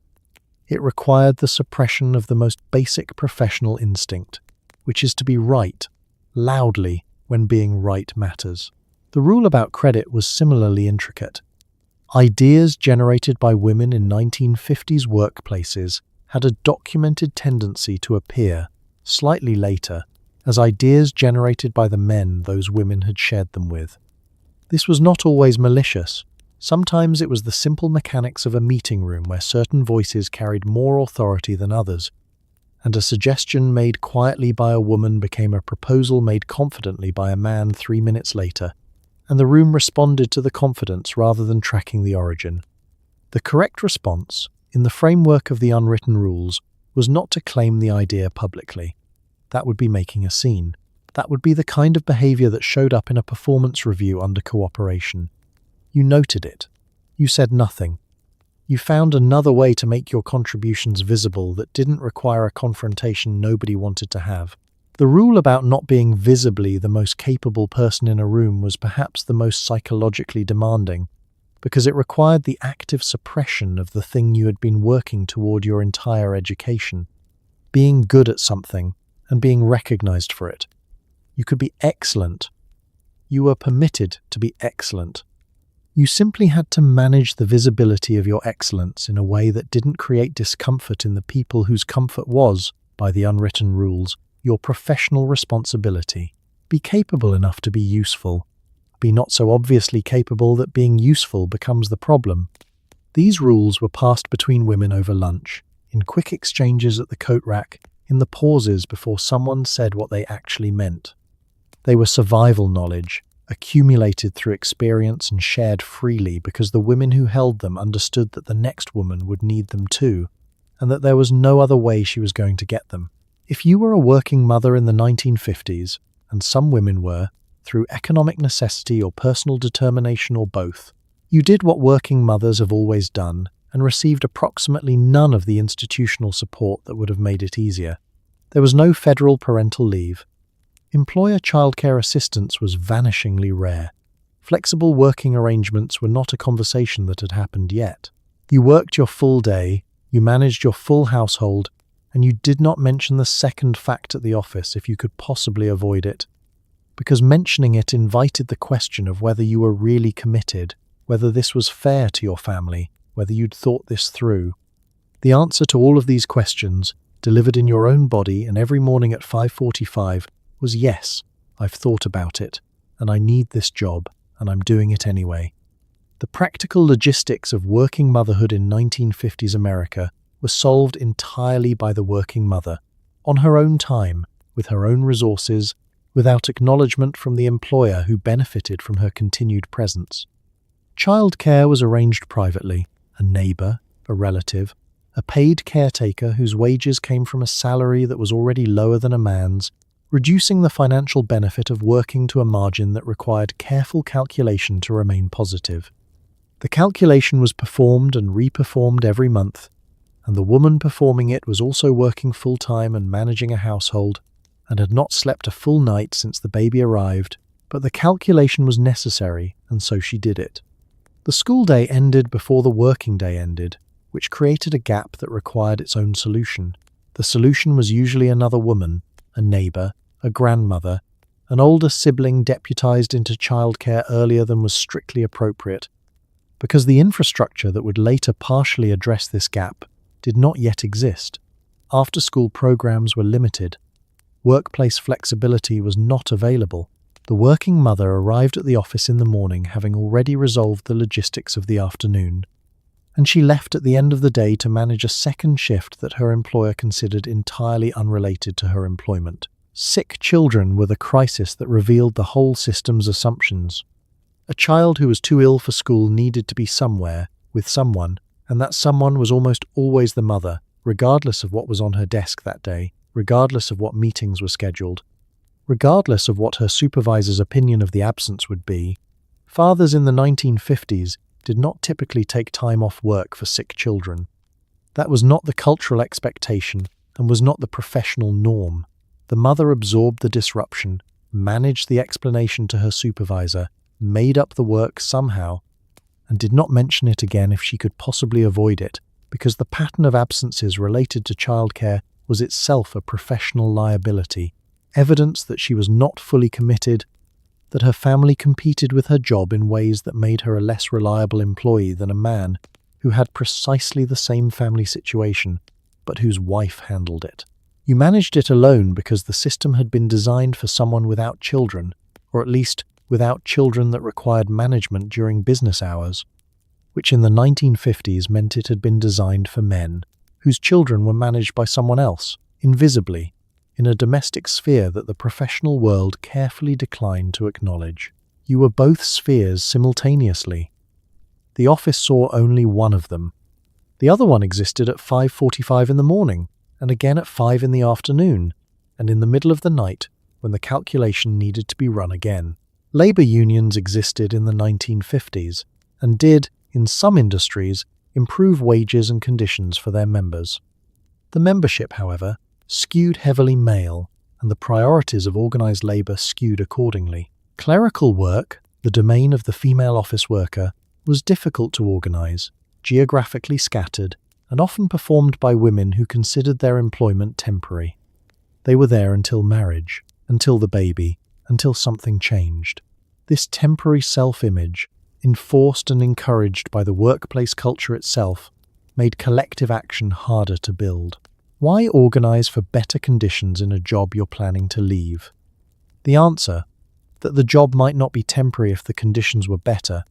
It required the suppression of the most basic professional instinct, which is to be right, loudly, when being right matters. The rule about credit was similarly intricate. Ideas generated by women in 1950s workplaces had a documented tendency to appear, slightly later, as ideas generated by the men those women had shared them with. This was not always malicious. Sometimes it was the simple mechanics of a meeting room where certain voices carried more authority than others, and a suggestion made quietly by a woman became a proposal made confidently by a man 3 minutes later, and the room responded to the confidence rather than tracking the origin. The correct response, in the framework of the unwritten rules, was not to claim the idea publicly. That would be making a scene. That would be the kind of behavior that showed up in a performance review under cooperation. You noted it. You said nothing. You found another way to make your contributions visible that didn't require a confrontation nobody wanted to have. The rule about not being visibly the most capable person in a room was perhaps the most psychologically demanding, because it required the active suppression of the thing you had been working toward your entire education. Being good at something and being recognized for it. You could be excellent. You were permitted to be excellent. You simply had to manage the visibility of your excellence in a way that didn't create discomfort in the people whose comfort was, by the unwritten rules, your professional responsibility. Be capable enough to be useful. Be not so obviously capable that being useful becomes the problem. These rules were passed between women over lunch, in quick exchanges at the coat rack, in the pauses before someone said what they actually meant. They were survival knowledge, accumulated through experience and shared freely because the women who held them understood that the next woman would need them too, and that there was no other way she was going to get them. If you were a working mother in the 1950s, and some women were, through economic necessity or personal determination or both, you did what working mothers have always done and received approximately none of the institutional support that would have made it easier. There was no federal parental leave. Employer childcare assistance was vanishingly rare. Flexible working arrangements were not a conversation that had happened yet. You worked your full day, you managed your full household, and you did not mention the second fact at the office if you could possibly avoid it, because mentioning it invited the question of whether you were really committed, whether this was fair to your family, whether you'd thought this through. The answer to all of these questions, delivered in your own body and every morning at 5:45, was yes, I've thought about it, and I need this job, and I'm doing it anyway. The practical logistics of working motherhood in 1950s America were solved entirely by the working mother, on her own time, with her own resources, without acknowledgement from the employer who benefited from her continued presence. Childcare was arranged privately. A neighbour, a relative, a paid caretaker whose wages came from a salary that was already lower than a man's, reducing the financial benefit of working to a margin that required careful calculation to remain positive. The calculation was performed and reperformed every month, and the woman performing it was also working full-time and managing a household, and had not slept a full night since the baby arrived, but the calculation was necessary, and so she did it. The school day ended before the working day ended, which created a gap that required its own solution. The solution was usually another woman, a neighbour, a grandmother, an older sibling deputized into childcare earlier than was strictly appropriate, because the infrastructure that would later partially address this gap did not yet exist. After-school programs were limited. Workplace flexibility was not available. The working mother arrived at the office in the morning having already resolved the logistics of the afternoon, and she left at the end of the day to manage a second shift that her employer considered entirely unrelated to her employment. Sick children were the crisis that revealed the whole system's assumptions. A child who was too ill for school needed to be somewhere, with someone, and that someone was almost always the mother, regardless of what was on her desk that day, regardless of what meetings were scheduled, regardless of what her supervisor's opinion of the absence would be. Fathers in the 1950s did not typically take time off work for sick children. That was not the cultural expectation and was not the professional norm. The mother absorbed the disruption, managed the explanation to her supervisor, made up the work somehow, and did not mention it again if she could possibly avoid it, because the pattern of absences related to childcare was itself a professional liability, evidence that she was not fully committed, that her family competed with her job in ways that made her a less reliable employee than a man who had precisely the same family situation, but whose wife handled it. You managed it alone because the system had been designed for someone without children, or at least without children that required management during business hours, which in the 1950s meant it had been designed for men, whose children were managed by someone else, invisibly, in a domestic sphere that the professional world carefully declined to acknowledge. You were both spheres simultaneously. The office saw only one of them. The other one existed at 5:45 in the morning, and again at 5 in the afternoon, and in the middle of the night when the calculation needed to be run again. Labour unions existed in the 1950s, and did, in some industries, improve wages and conditions for their members. The membership, however, skewed heavily male, and the priorities of organised labour skewed accordingly. Clerical work, the domain of the female office worker, was difficult to organise, geographically scattered, and often performed by women who considered their employment temporary. They were there until marriage, until the baby, until something changed. This temporary self-image, enforced and encouraged by the workplace culture itself, made collective action harder to build. Why organize for better conditions in a job you're planning to leave? The answer: that the job might not be temporary if the conditions were better,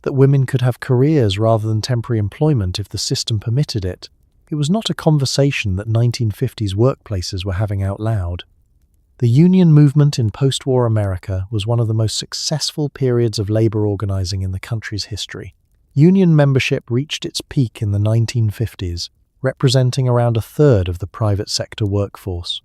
that women could have careers rather than temporary employment if the system permitted it. It was not a conversation that 1950s workplaces were having out loud. The union movement in post-war America was one of the most successful periods of labor organizing in the country's history. Union membership reached its peak in the 1950s, representing around a third of the private sector workforce.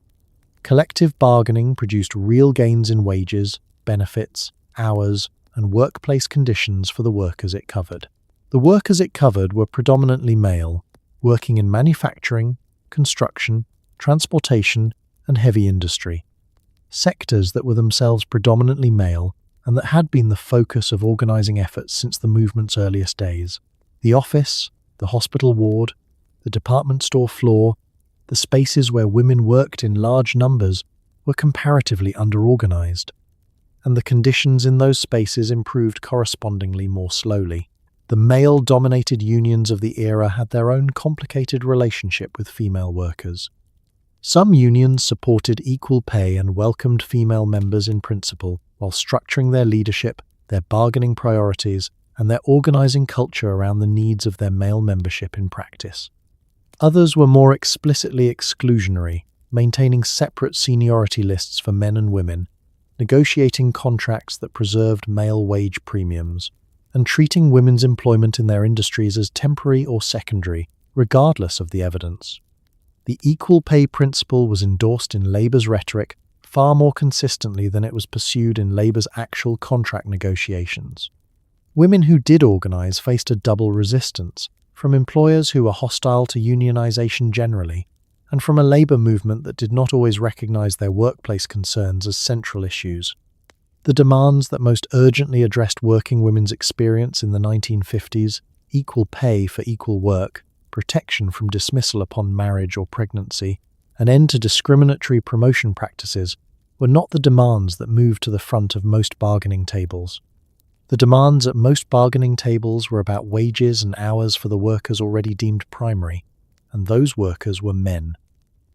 Collective bargaining produced real gains in wages, benefits, hours, and workplace conditions for the workers it covered. The workers it covered were predominantly male, working in manufacturing, construction, transportation, and heavy industry. Sectors that were themselves predominantly male and that had been the focus of organizing efforts since the movement's earliest days. The office, the hospital ward, the department store floor, the spaces where women worked in large numbers were comparatively underorganized, and the conditions in those spaces improved correspondingly more slowly. The male-dominated unions of the era had their own complicated relationship with female workers. Some unions supported equal pay and welcomed female members in principle, while structuring their leadership, their bargaining priorities, and their organizing culture around the needs of their male membership in practice. Others were more explicitly exclusionary, maintaining separate seniority lists for men and women, negotiating contracts that preserved male wage premiums, and treating women's employment in their industries as temporary or secondary, regardless of the evidence. The equal pay principle was endorsed in labor's rhetoric far more consistently than it was pursued in labor's actual contract negotiations. Women who did organize faced a double resistance, from employers who were hostile to unionization generally, and from a labor movement that did not always recognize their workplace concerns as central issues. The demands that most urgently addressed working women's experience in the 1950s, equal pay for equal work, protection from dismissal upon marriage or pregnancy, an end to discriminatory promotion practices, were not the demands that moved to the front of most bargaining tables. The demands at most bargaining tables were about wages and hours for the workers already deemed primary, and those workers were men.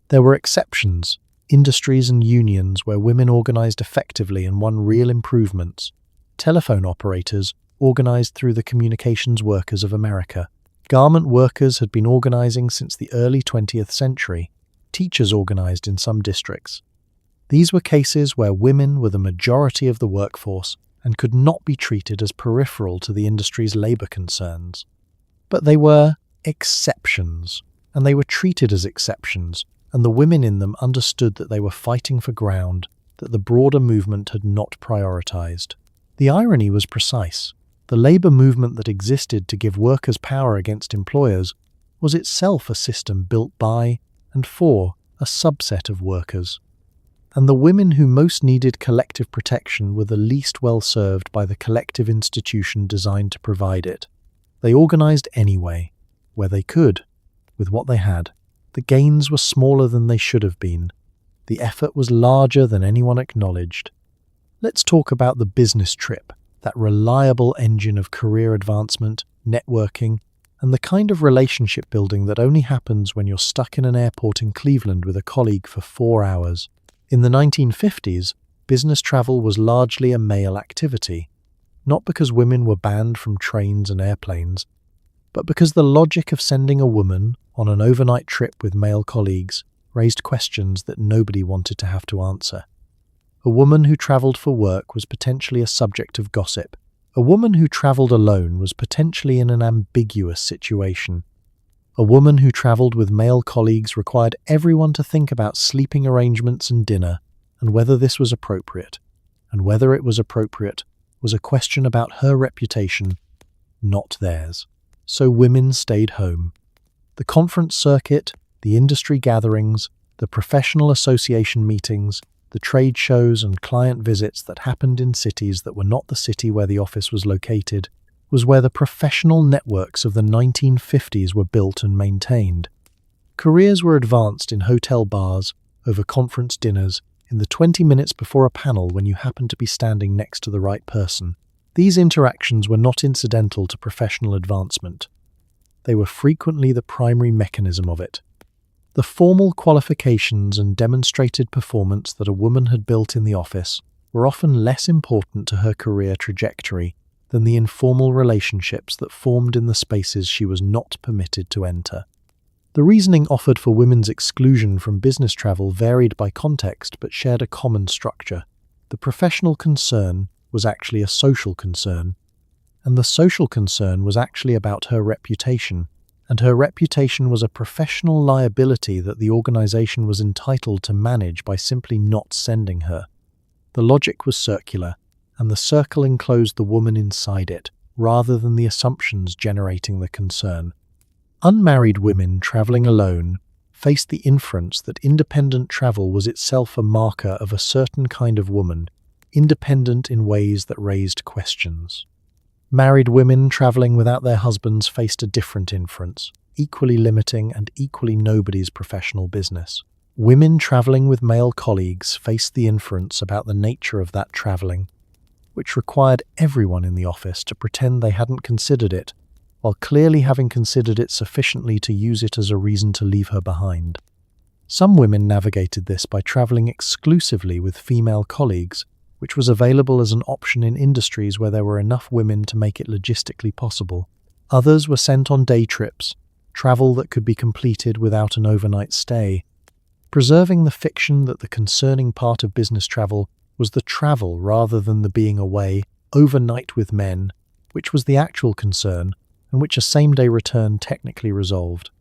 There were exceptions, industries and unions where women organized effectively and won real improvements. Telephone operators organized through the Communications Workers of America. Garment workers had been organizing since the early 20th century. Teachers organized in some districts. These were cases where women were the majority of the workforce and could not be treated as peripheral to the industry's labor concerns. But they were exceptions, and they were treated as exceptions, and the women in them understood that they were fighting for ground that the broader movement had not prioritized. The irony was precise. The labor movement that existed to give workers power against employers was itself a system built by and for a subset of workers. And the women who most needed collective protection were the least well served by the collective institution designed to provide it. They organized anyway, where they could, with what they had. The gains were smaller than they should have been. The effort was larger than anyone acknowledged. Let's talk about the business trip, that reliable engine of career advancement, networking, and the kind of relationship building that only happens when you're stuck in an airport in Cleveland with a colleague for 4 hours. In the 1950s, business travel was largely a male activity, not because women were banned from trains and airplanes, but because the logic of sending a woman on an overnight trip with male colleagues raised questions that nobody wanted to have to answer. A woman who traveled for work was potentially a subject of gossip. A woman who traveled alone was potentially in an ambiguous situation. A woman who traveled with male colleagues required everyone to think about sleeping arrangements and dinner, and whether this was appropriate. And whether it was appropriate was a question about her reputation, not theirs. So women stayed home. The conference circuit, the industry gatherings, the professional association meetings, the trade shows and client visits that happened in cities that were not the city where the office was located, was where the professional networks of the 1950s were built and maintained. Careers were advanced in hotel bars, over conference dinners, in the 20 minutes before a panel when you happened to be standing next to the right person. These interactions were not incidental to professional advancement. They were frequently the primary mechanism of it. The formal qualifications and demonstrated performance that a woman had built in the office were often less important to her career trajectory than the informal relationships that formed in the spaces she was not permitted to enter. The reasoning offered for women's exclusion from business travel varied by context but shared a common structure. The professional concern was actually a social concern, and the social concern was actually about her reputation, and her reputation was a professional liability that the organization was entitled to manage by simply not sending her. The logic was circular, and the circle enclosed the woman inside it, rather than the assumptions generating the concern. Unmarried women traveling alone faced the inference that independent travel was itself a marker of a certain kind of woman, independent in ways that raised questions. Married women traveling without their husbands faced a different inference, equally limiting and equally nobody's professional business. Women traveling with male colleagues faced the inference about the nature of that traveling, which required everyone in the office to pretend they hadn't considered it, while clearly having considered it sufficiently to use it as a reason to leave her behind. Some women navigated this by traveling exclusively with female colleagues, which was available as an option in industries where there were enough women to make it logistically possible. Others were sent on day trips, travel that could be completed without an overnight stay, preserving the fiction that the concerning part of business travel was the travel rather than the being away overnight with men, which was the actual concern, and which a same-day return technically resolved.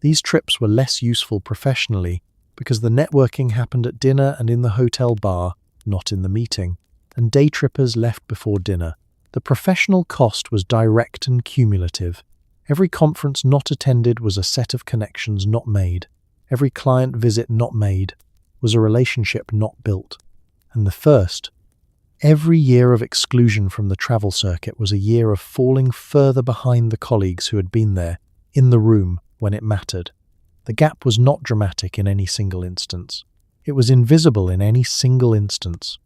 These trips were less useful professionally because the networking happened at dinner and in the hotel bar, not in the meeting, and day trippers left before dinner. The professional cost was direct and cumulative. Every conference not attended was a set of connections not made. Every client visit not made was a relationship not built. And the first, every year of exclusion from the travel circuit was a year of falling further behind the colleagues who had been there, in the room, when it mattered. The gap was not dramatic in any single instance. It was invisible in any single instance.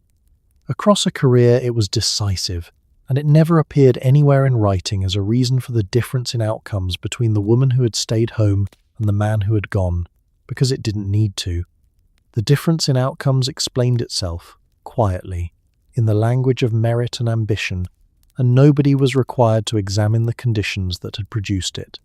Across a career, it was decisive, and it never appeared anywhere in writing as a reason for the difference in outcomes between the woman who had stayed home and the man who had gone, because it didn't need to. The difference in outcomes explained itself, quietly, in the language of merit and ambition, and nobody was required to examine the conditions that had produced it.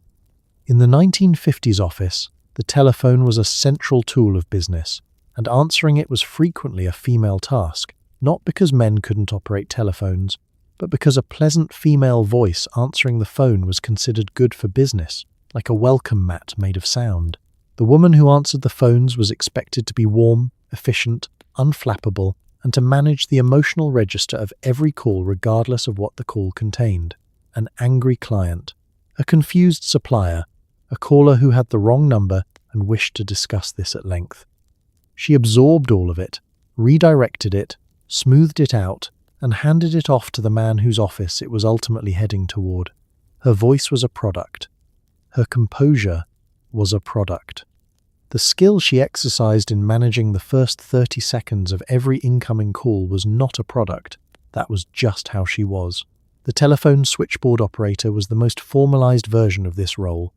In the 1950s office, the telephone was a central tool of business, and answering it was frequently a female task, not because men couldn't operate telephones, but because a pleasant female voice answering the phone was considered good for business, like a welcome mat made of sound. The woman who answered the phones was expected to be warm, efficient, unflappable, and to manage the emotional register of every call regardless of what the call contained. An angry client, a confused supplier, a caller who had the wrong number and wished to discuss this at length. She absorbed all of it, redirected it, smoothed it out, and handed it off to the man whose office it was ultimately heading toward. Her voice was a product. Her composure was a product. The skill she exercised in managing the first 30 seconds of every incoming call was not a product. That was just how she was. The telephone switchboard operator was the most formalized version of this role,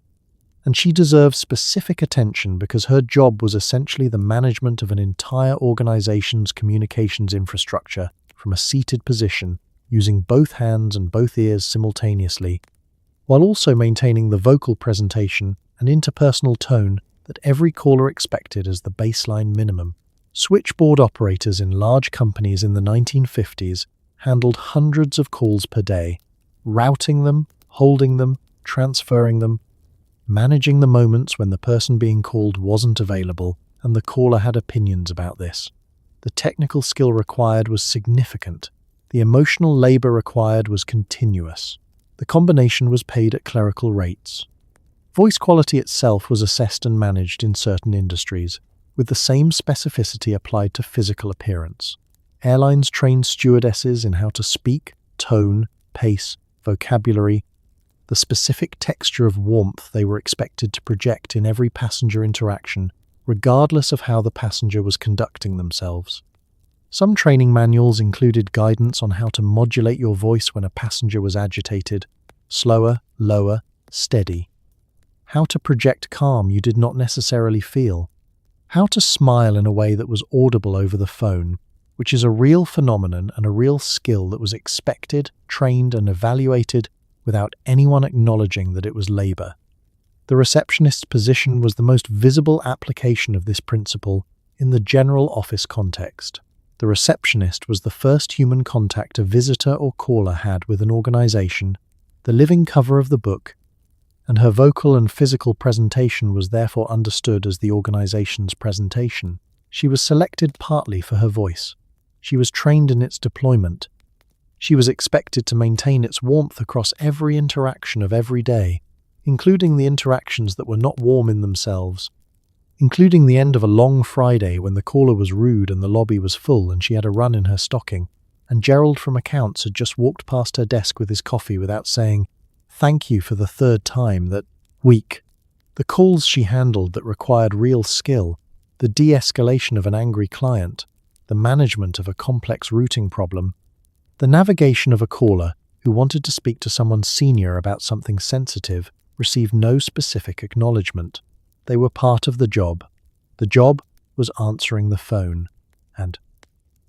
and she deserved specific attention because her job was essentially the management of an entire organization's communications infrastructure from a seated position, using both hands and both ears simultaneously, while also maintaining the vocal presentation and interpersonal tone that every caller expected as the baseline minimum. Switchboard operators in large companies in the 1950s handled hundreds of calls per day, routing them, holding them, transferring them, managing the moments when the person being called wasn't available and the caller had opinions about this. The technical skill required was significant. The emotional labor required was continuous. The combination was paid at clerical rates. Voice quality itself was assessed and managed in certain industries, with the same specificity applied to physical appearance. Airlines trained stewardesses in how to speak, tone, pace, vocabulary, the specific texture of warmth they were expected to project in every passenger interaction, regardless of how the passenger was conducting themselves. Some training manuals included guidance on how to modulate your voice when a passenger was agitated, slower, lower, steady. how to project calm you did not necessarily feel, how to smile in a way that was audible over the phone, which is a real phenomenon and a real skill that was expected, trained, and evaluated without anyone acknowledging that it was labor. The receptionist's position was the most visible application of this principle in the general office context. The receptionist was the first human contact a visitor or caller had with an organization, the living cover of the book, and her vocal and physical presentation was therefore understood as the organization's presentation. She was selected partly for her voice. She was trained in its deployment. She was expected to maintain its warmth across every interaction of every day, including the interactions that were not warm in themselves, including the end of a long Friday when the caller was rude and the lobby was full and she had a run in her stocking, and Gerald from accounts had just walked past her desk with his coffee without saying, "Thank you," for the third time that week. The calls she handled that required real skill, the de-escalation of an angry client, the management of a complex routing problem, the navigation of a caller who wanted to speak to someone senior about something sensitive, received no specific acknowledgement. They were part of the job. The job was answering the phone, and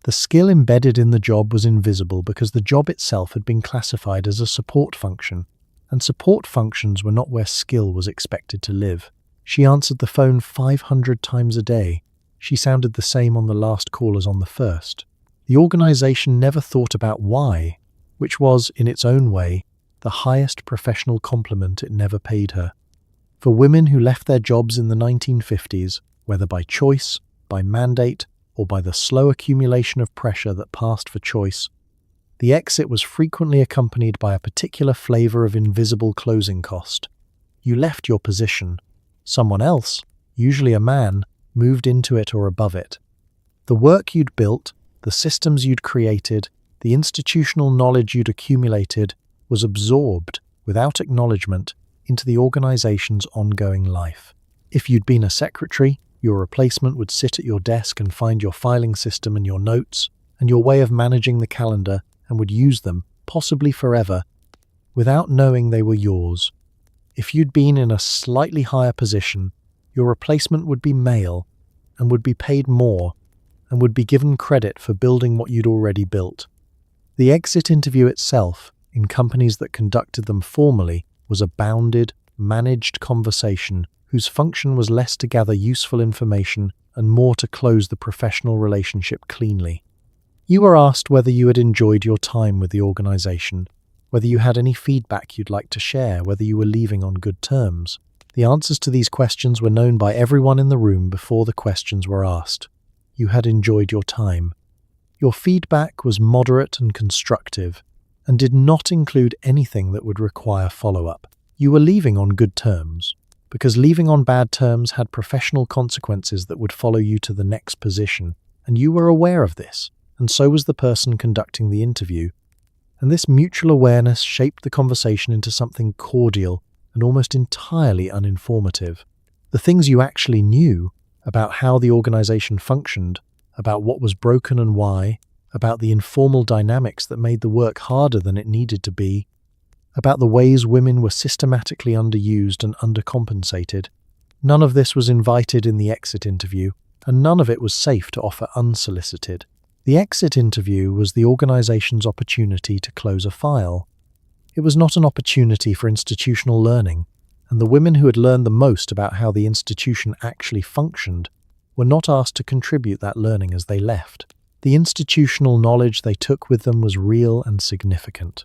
the skill embedded in the job was invisible because the job itself had been classified as a support function, and support functions were not where skill was expected to live. She answered the phone 500 times a day. She sounded the same on the last call as on the first. The organization never thought about why, which was, in its own way, the highest professional compliment it never paid her. For women who left their jobs in the 1950s, whether by choice, by mandate, or by the slow accumulation of pressure that passed for choice, the exit was frequently accompanied by a particular flavor of invisible closing cost. You left your position. Someone else, usually a man, moved into it or above it. The work you'd built, the systems you'd created, the institutional knowledge you'd accumulated was absorbed, without acknowledgement, into the organization's ongoing life. If you'd been a secretary, your replacement would sit at your desk and find your filing system and your notes, and your way of managing the calendar, and would use them, possibly forever, without knowing they were yours. If you'd been in a slightly higher position, your replacement would be male, and would be paid more, and would be given credit for building what you'd already built. The exit interview itself, in companies that conducted them formally, was a bounded, managed conversation whose function was less to gather useful information and more to close the professional relationship cleanly. You were asked whether you had enjoyed your time with the organization, whether you had any feedback you'd like to share, whether you were leaving on good terms. The answers to these questions were known by everyone in the room before the questions were asked. You had enjoyed your time. Your feedback was moderate and constructive, and did not include anything that would require follow-up. You were leaving on good terms, because leaving on bad terms had professional consequences that would follow you to the next position, and you were aware of this, and so was the person conducting the interview. And this mutual awareness shaped the conversation into something cordial and almost entirely uninformative. The things you actually knew about how the organization functioned, about what was broken and why, about the informal dynamics that made the work harder than it needed to be, about the ways women were systematically underused and undercompensated. None of this was invited in the exit interview, and none of it was safe to offer unsolicited. The exit interview was the organization's opportunity to close a file. It was not an opportunity for institutional learning, and the women who had learned the most about how the institution actually functioned were not asked to contribute that learning as they left. The institutional knowledge they took with them was real and significant.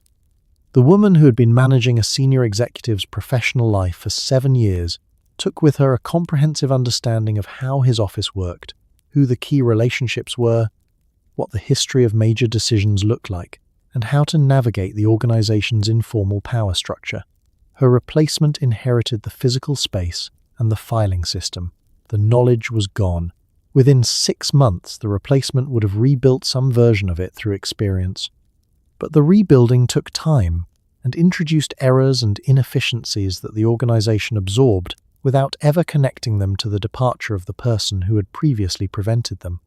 The woman who had been managing a senior executive's professional life for 7 years took with her a comprehensive understanding of how his office worked, who the key relationships were, what the history of major decisions looked like, and how to navigate the organization's informal power structure. Her replacement inherited the physical space and the filing system. The knowledge was gone. Within 6 months, the replacement would have rebuilt some version of it through experience. But the rebuilding took time and introduced errors and inefficiencies that the organization absorbed without ever connecting them to the departure of the person who had previously prevented them.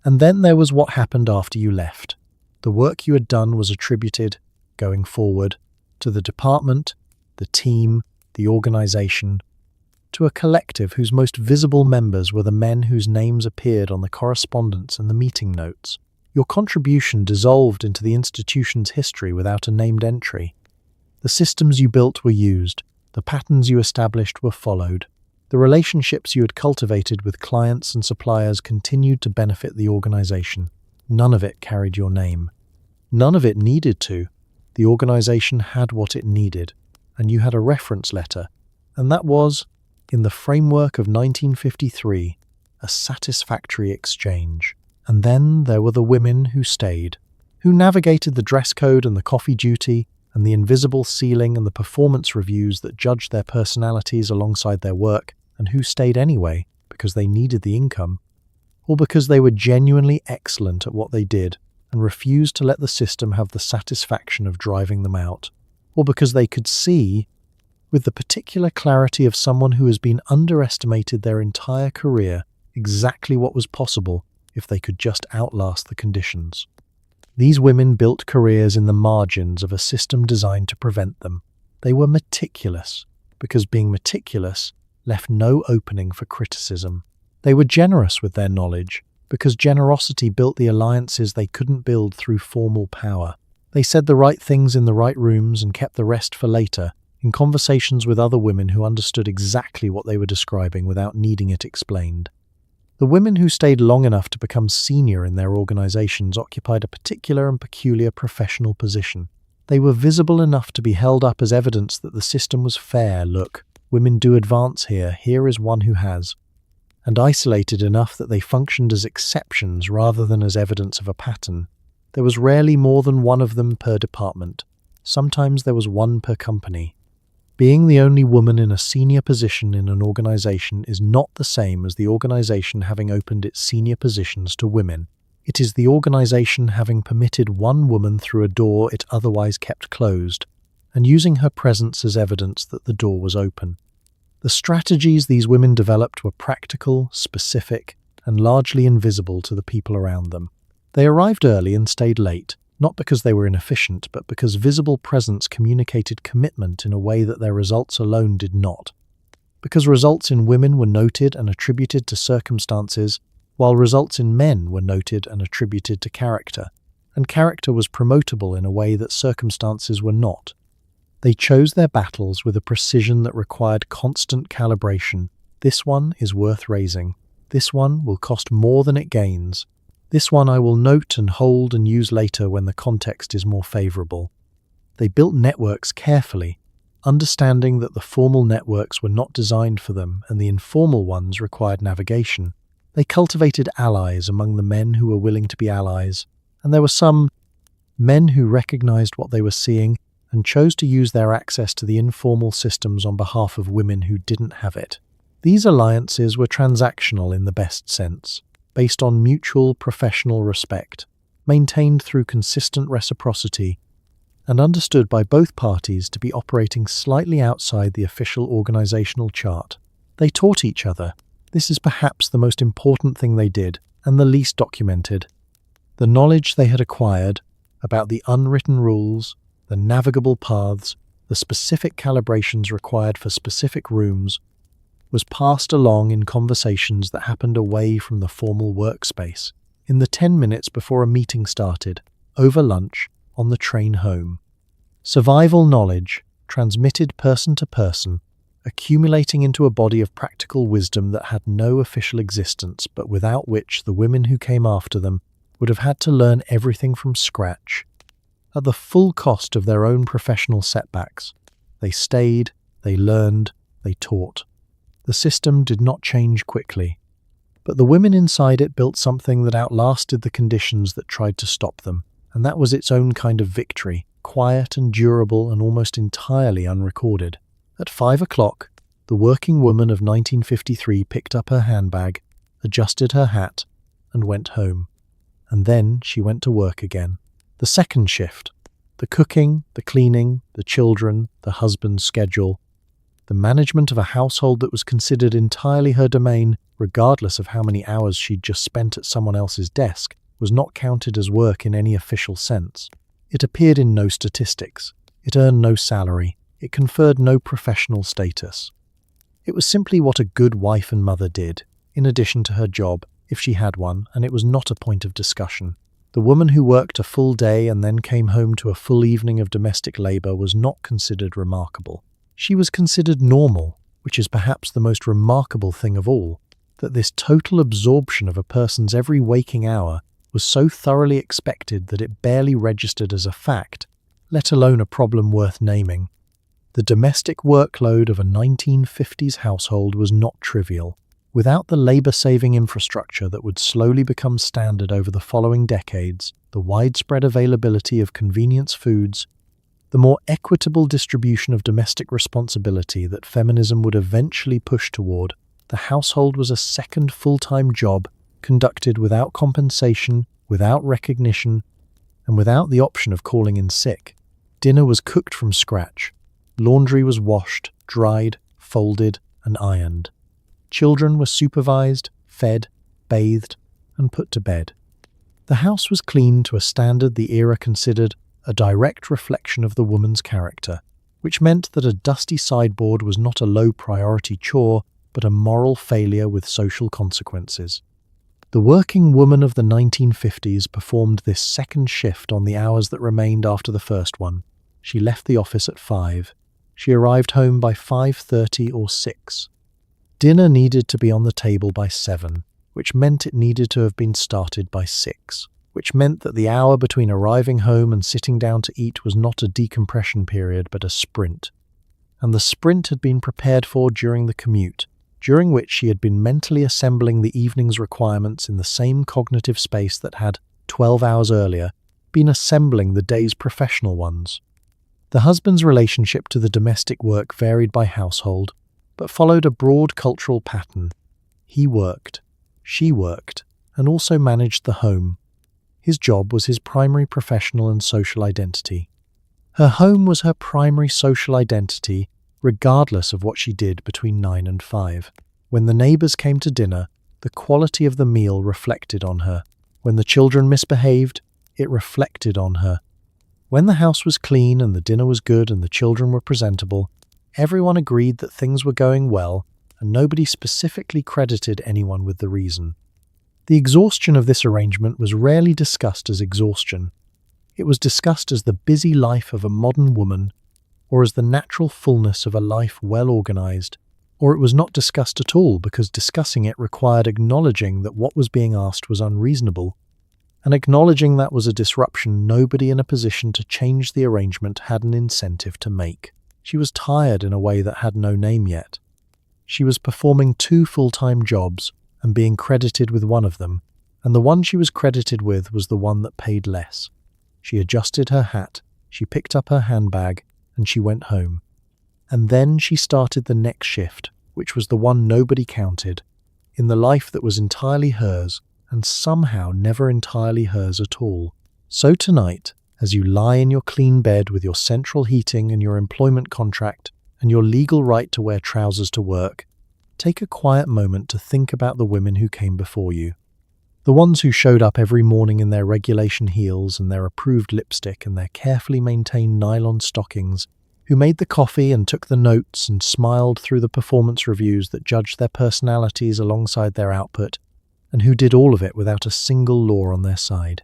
And then there was what happened after you left. The work you had done was attributed, going forward, to the department, the team, the organization, to a collective whose most visible members were the men whose names appeared on the correspondence and the meeting notes. Your contribution dissolved into the institution's history without a named entry. The systems you built were used, the patterns you established were followed. The relationships you had cultivated with clients and suppliers continued to benefit the organization. None of it carried your name. None of it needed to. The organization had what it needed, and you had a reference letter, and that was, in the framework of 1953, a satisfactory exchange. And then there were the women who stayed, who navigated the dress code and the coffee duty and the invisible ceiling and the performance reviews that judged their personalities alongside their work, and who stayed anyway because they needed the income, or because they were genuinely excellent at what they did and refused to let the system have the satisfaction of driving them out, or because they could see, with the particular clarity of someone who has been underestimated their entire career, exactly what was possible if they could just outlast the conditions. These women built careers in the margins of a system designed to prevent them. They were meticulous, because being meticulous left no opening for criticism. They were generous with their knowledge, because generosity built the alliances they couldn't build through formal power. They said the right things in the right rooms and kept the rest for later, in conversations with other women who understood exactly what they were describing without needing it explained. The women who stayed long enough to become senior in their organizations occupied a particular and peculiar professional position. They were visible enough to be held up as evidence that the system was fair. Look, women do advance here, here is one who has. And isolated enough that they functioned as exceptions rather than as evidence of a pattern. There was rarely more than one of them per department. Sometimes there was one per company. Being the only woman in a senior position in an organization is not the same as the organization having opened its senior positions to women. It is the organization having permitted one woman through a door it otherwise kept closed, and using her presence as evidence that the door was open. The strategies these women developed were practical, specific, and largely invisible to the people around them. They arrived early and stayed late, not because they were inefficient, but because visible presence communicated commitment in a way that their results alone did not. Because results in women were noted and attributed to circumstances, while results in men were noted and attributed to character, and character was promotable in a way that circumstances were not. They chose their battles with a precision that required constant calibration. This one is worth raising. This one will cost more than it gains. This one I will note and hold and use later when the context is more favorable. They built networks carefully, understanding that the formal networks were not designed for them and the informal ones required navigation. They cultivated allies among the men who were willing to be allies, and there were some men who recognized what they were seeing and chose to use their access to the informal systems on behalf of women who didn't have it. These alliances were transactional in the best sense, based on mutual professional respect, maintained through consistent reciprocity, and understood by both parties to be operating slightly outside the official organizational chart. They taught each other. This is perhaps the most important thing they did, and the least documented. The knowledge they had acquired about the unwritten rules, the navigable paths, the specific calibrations required for specific rooms, was passed along in conversations that happened away from the formal workspace, in the 10 minutes before a meeting started, over lunch, on the train home. Survival knowledge, transmitted person to person, accumulating into a body of practical wisdom that had no official existence, but without which the women who came after them would have had to learn everything from scratch. At the full cost of their own professional setbacks, they stayed, they learned, they taught. The system did not change quickly, but the women inside it built something that outlasted the conditions that tried to stop them, and that was its own kind of victory, quiet and durable and almost entirely unrecorded. At 5 o'clock, the working woman of 1953 picked up her handbag, adjusted her hat, and went home. And then she went to work again. The second shift, the cooking, the cleaning, the children, the husband's schedule, the management of a household that was considered entirely her domain, regardless of how many hours she'd just spent at someone else's desk, was not counted as work in any official sense. It appeared in no statistics. It earned no salary. It conferred no professional status. It was simply what a good wife and mother did, in addition to her job, if she had one, and it was not a point of discussion. The woman who worked a full day and then came home to a full evening of domestic labour was not considered remarkable. She was considered normal, which is perhaps the most remarkable thing of all, that this total absorption of a person's every waking hour was so thoroughly expected that it barely registered as a fact, let alone a problem worth naming. The domestic workload of a 1950s household was not trivial. Without the labour-saving infrastructure that would slowly become standard over the following decades, the widespread availability of convenience foods, the more equitable distribution of domestic responsibility that feminism would eventually push toward, the household was a second full-time job conducted without compensation, without recognition, and without the option of calling in sick. Dinner was cooked from scratch. Laundry was washed, dried, folded, and ironed. Children were supervised, fed, bathed, and put to bed. The house was cleaned to a standard the era considered a direct reflection of the woman's character, which meant that a dusty sideboard was not a low-priority chore, but a moral failure with social consequences. The working woman of the 1950s performed this second shift on the hours that remained after the first one. She left the office at 5. She arrived home by 5:30 or 6. Dinner needed to be on the table by 7, which meant it needed to have been started by 6, which meant that the hour between arriving home and sitting down to eat was not a decompression period but a sprint. And the sprint had been prepared for during the commute, during which she had been mentally assembling the evening's requirements in the same cognitive space that had, 12 hours earlier, been assembling the day's professional ones. The husband's relationship to the domestic work varied by household, but followed a broad cultural pattern. He worked, she worked, and also managed the home. His job was his primary professional and social identity. Her home was her primary social identity, regardless of what she did between 9 and 5. When the neighbours came to dinner, the quality of the meal reflected on her. When the children misbehaved, it reflected on her. When the house was clean and the dinner was good and the children were presentable, everyone agreed that things were going well, and nobody specifically credited anyone with the reason. The exhaustion of this arrangement was rarely discussed as exhaustion. It was discussed as the busy life of a modern woman, or as the natural fullness of a life well organized, or it was not discussed at all because discussing it required acknowledging that what was being asked was unreasonable, and acknowledging that was a disruption nobody in a position to change the arrangement had an incentive to make. She was tired in a way that had no name yet. She was performing 2 full-time jobs and being credited with one of them, and the one she was credited with was the one that paid less. She adjusted her hat, she picked up her handbag, and she went home. And then she started the next shift, which was the one nobody counted, in the life that was entirely hers, and somehow never entirely hers at all. So tonight, as you lie in your clean bed with your central heating and your employment contract and your legal right to wear trousers to work, take a quiet moment to think about the women who came before you. The ones who showed up every morning in their regulation heels and their approved lipstick and their carefully maintained nylon stockings, who made the coffee and took the notes and smiled through the performance reviews that judged their personalities alongside their output, and who did all of it without a single law on their side.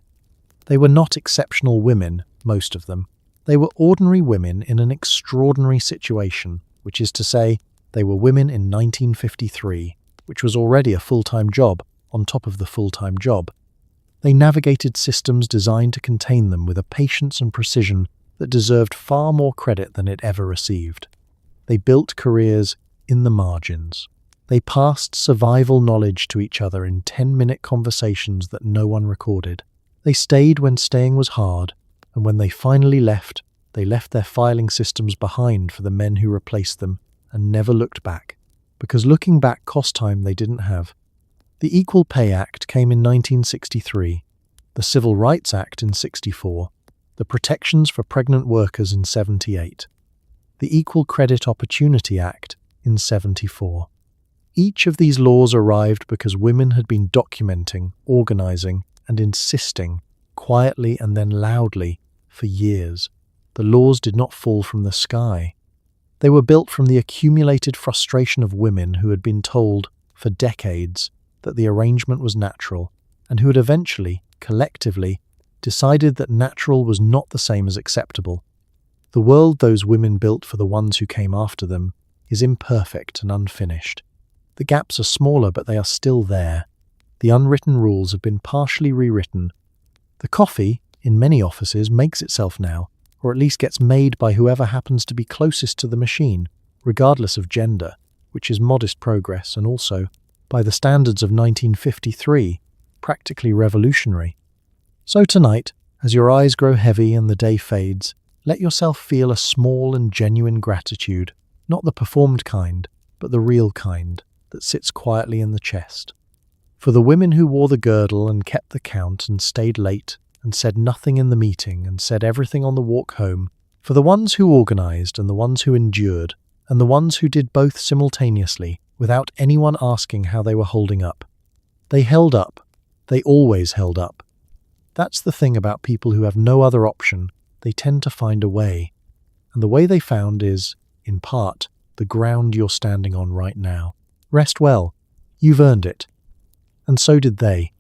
They were not exceptional women, most of them. They were ordinary women in an extraordinary situation, which is to say, they were women in 1953, which was already a full-time job on top of the full-time job. They navigated systems designed to contain them with a patience and precision that deserved far more credit than it ever received. They built careers in the margins. They passed survival knowledge to each other in 10-minute conversations that no one recorded. They stayed when staying was hard, and when they finally left, they left their filing systems behind for the men who replaced them and never looked back, because looking back cost time they didn't have. The Equal Pay Act came in 1963, the Civil Rights Act in 64, the Protections for Pregnant Workers in 78, the Equal Credit Opportunity Act in 74. Each of these laws arrived because women had been documenting, organizing, and insisting, quietly and then loudly, for years. The laws did not fall from the sky. They were built from the accumulated frustration of women who had been told, for decades, that the arrangement was natural, and who had eventually, collectively, decided that natural was not the same as acceptable. The world those women built for the ones who came after them is imperfect and unfinished. The gaps are smaller, but they are still there. The unwritten rules have been partially rewritten. The coffee, in many offices, makes itself now, or at least gets made by whoever happens to be closest to the machine, regardless of gender, which is modest progress and also, by the standards of 1953, practically revolutionary. So tonight, as your eyes grow heavy and the day fades, let yourself feel a small and genuine gratitude, not the performed kind, but the real kind, that sits quietly in the chest. For the women who wore the girdle and kept the count and stayed late and said nothing in the meeting and said everything on the walk home, for the ones who organized and the ones who endured, and the ones who did both simultaneously without anyone asking how they were holding up. They held up. They always held up. That's the thing about people who have no other option. They tend to find a way. And the way they found is, in part, the ground you're standing on right now. Rest well. You've earned it. And so did they.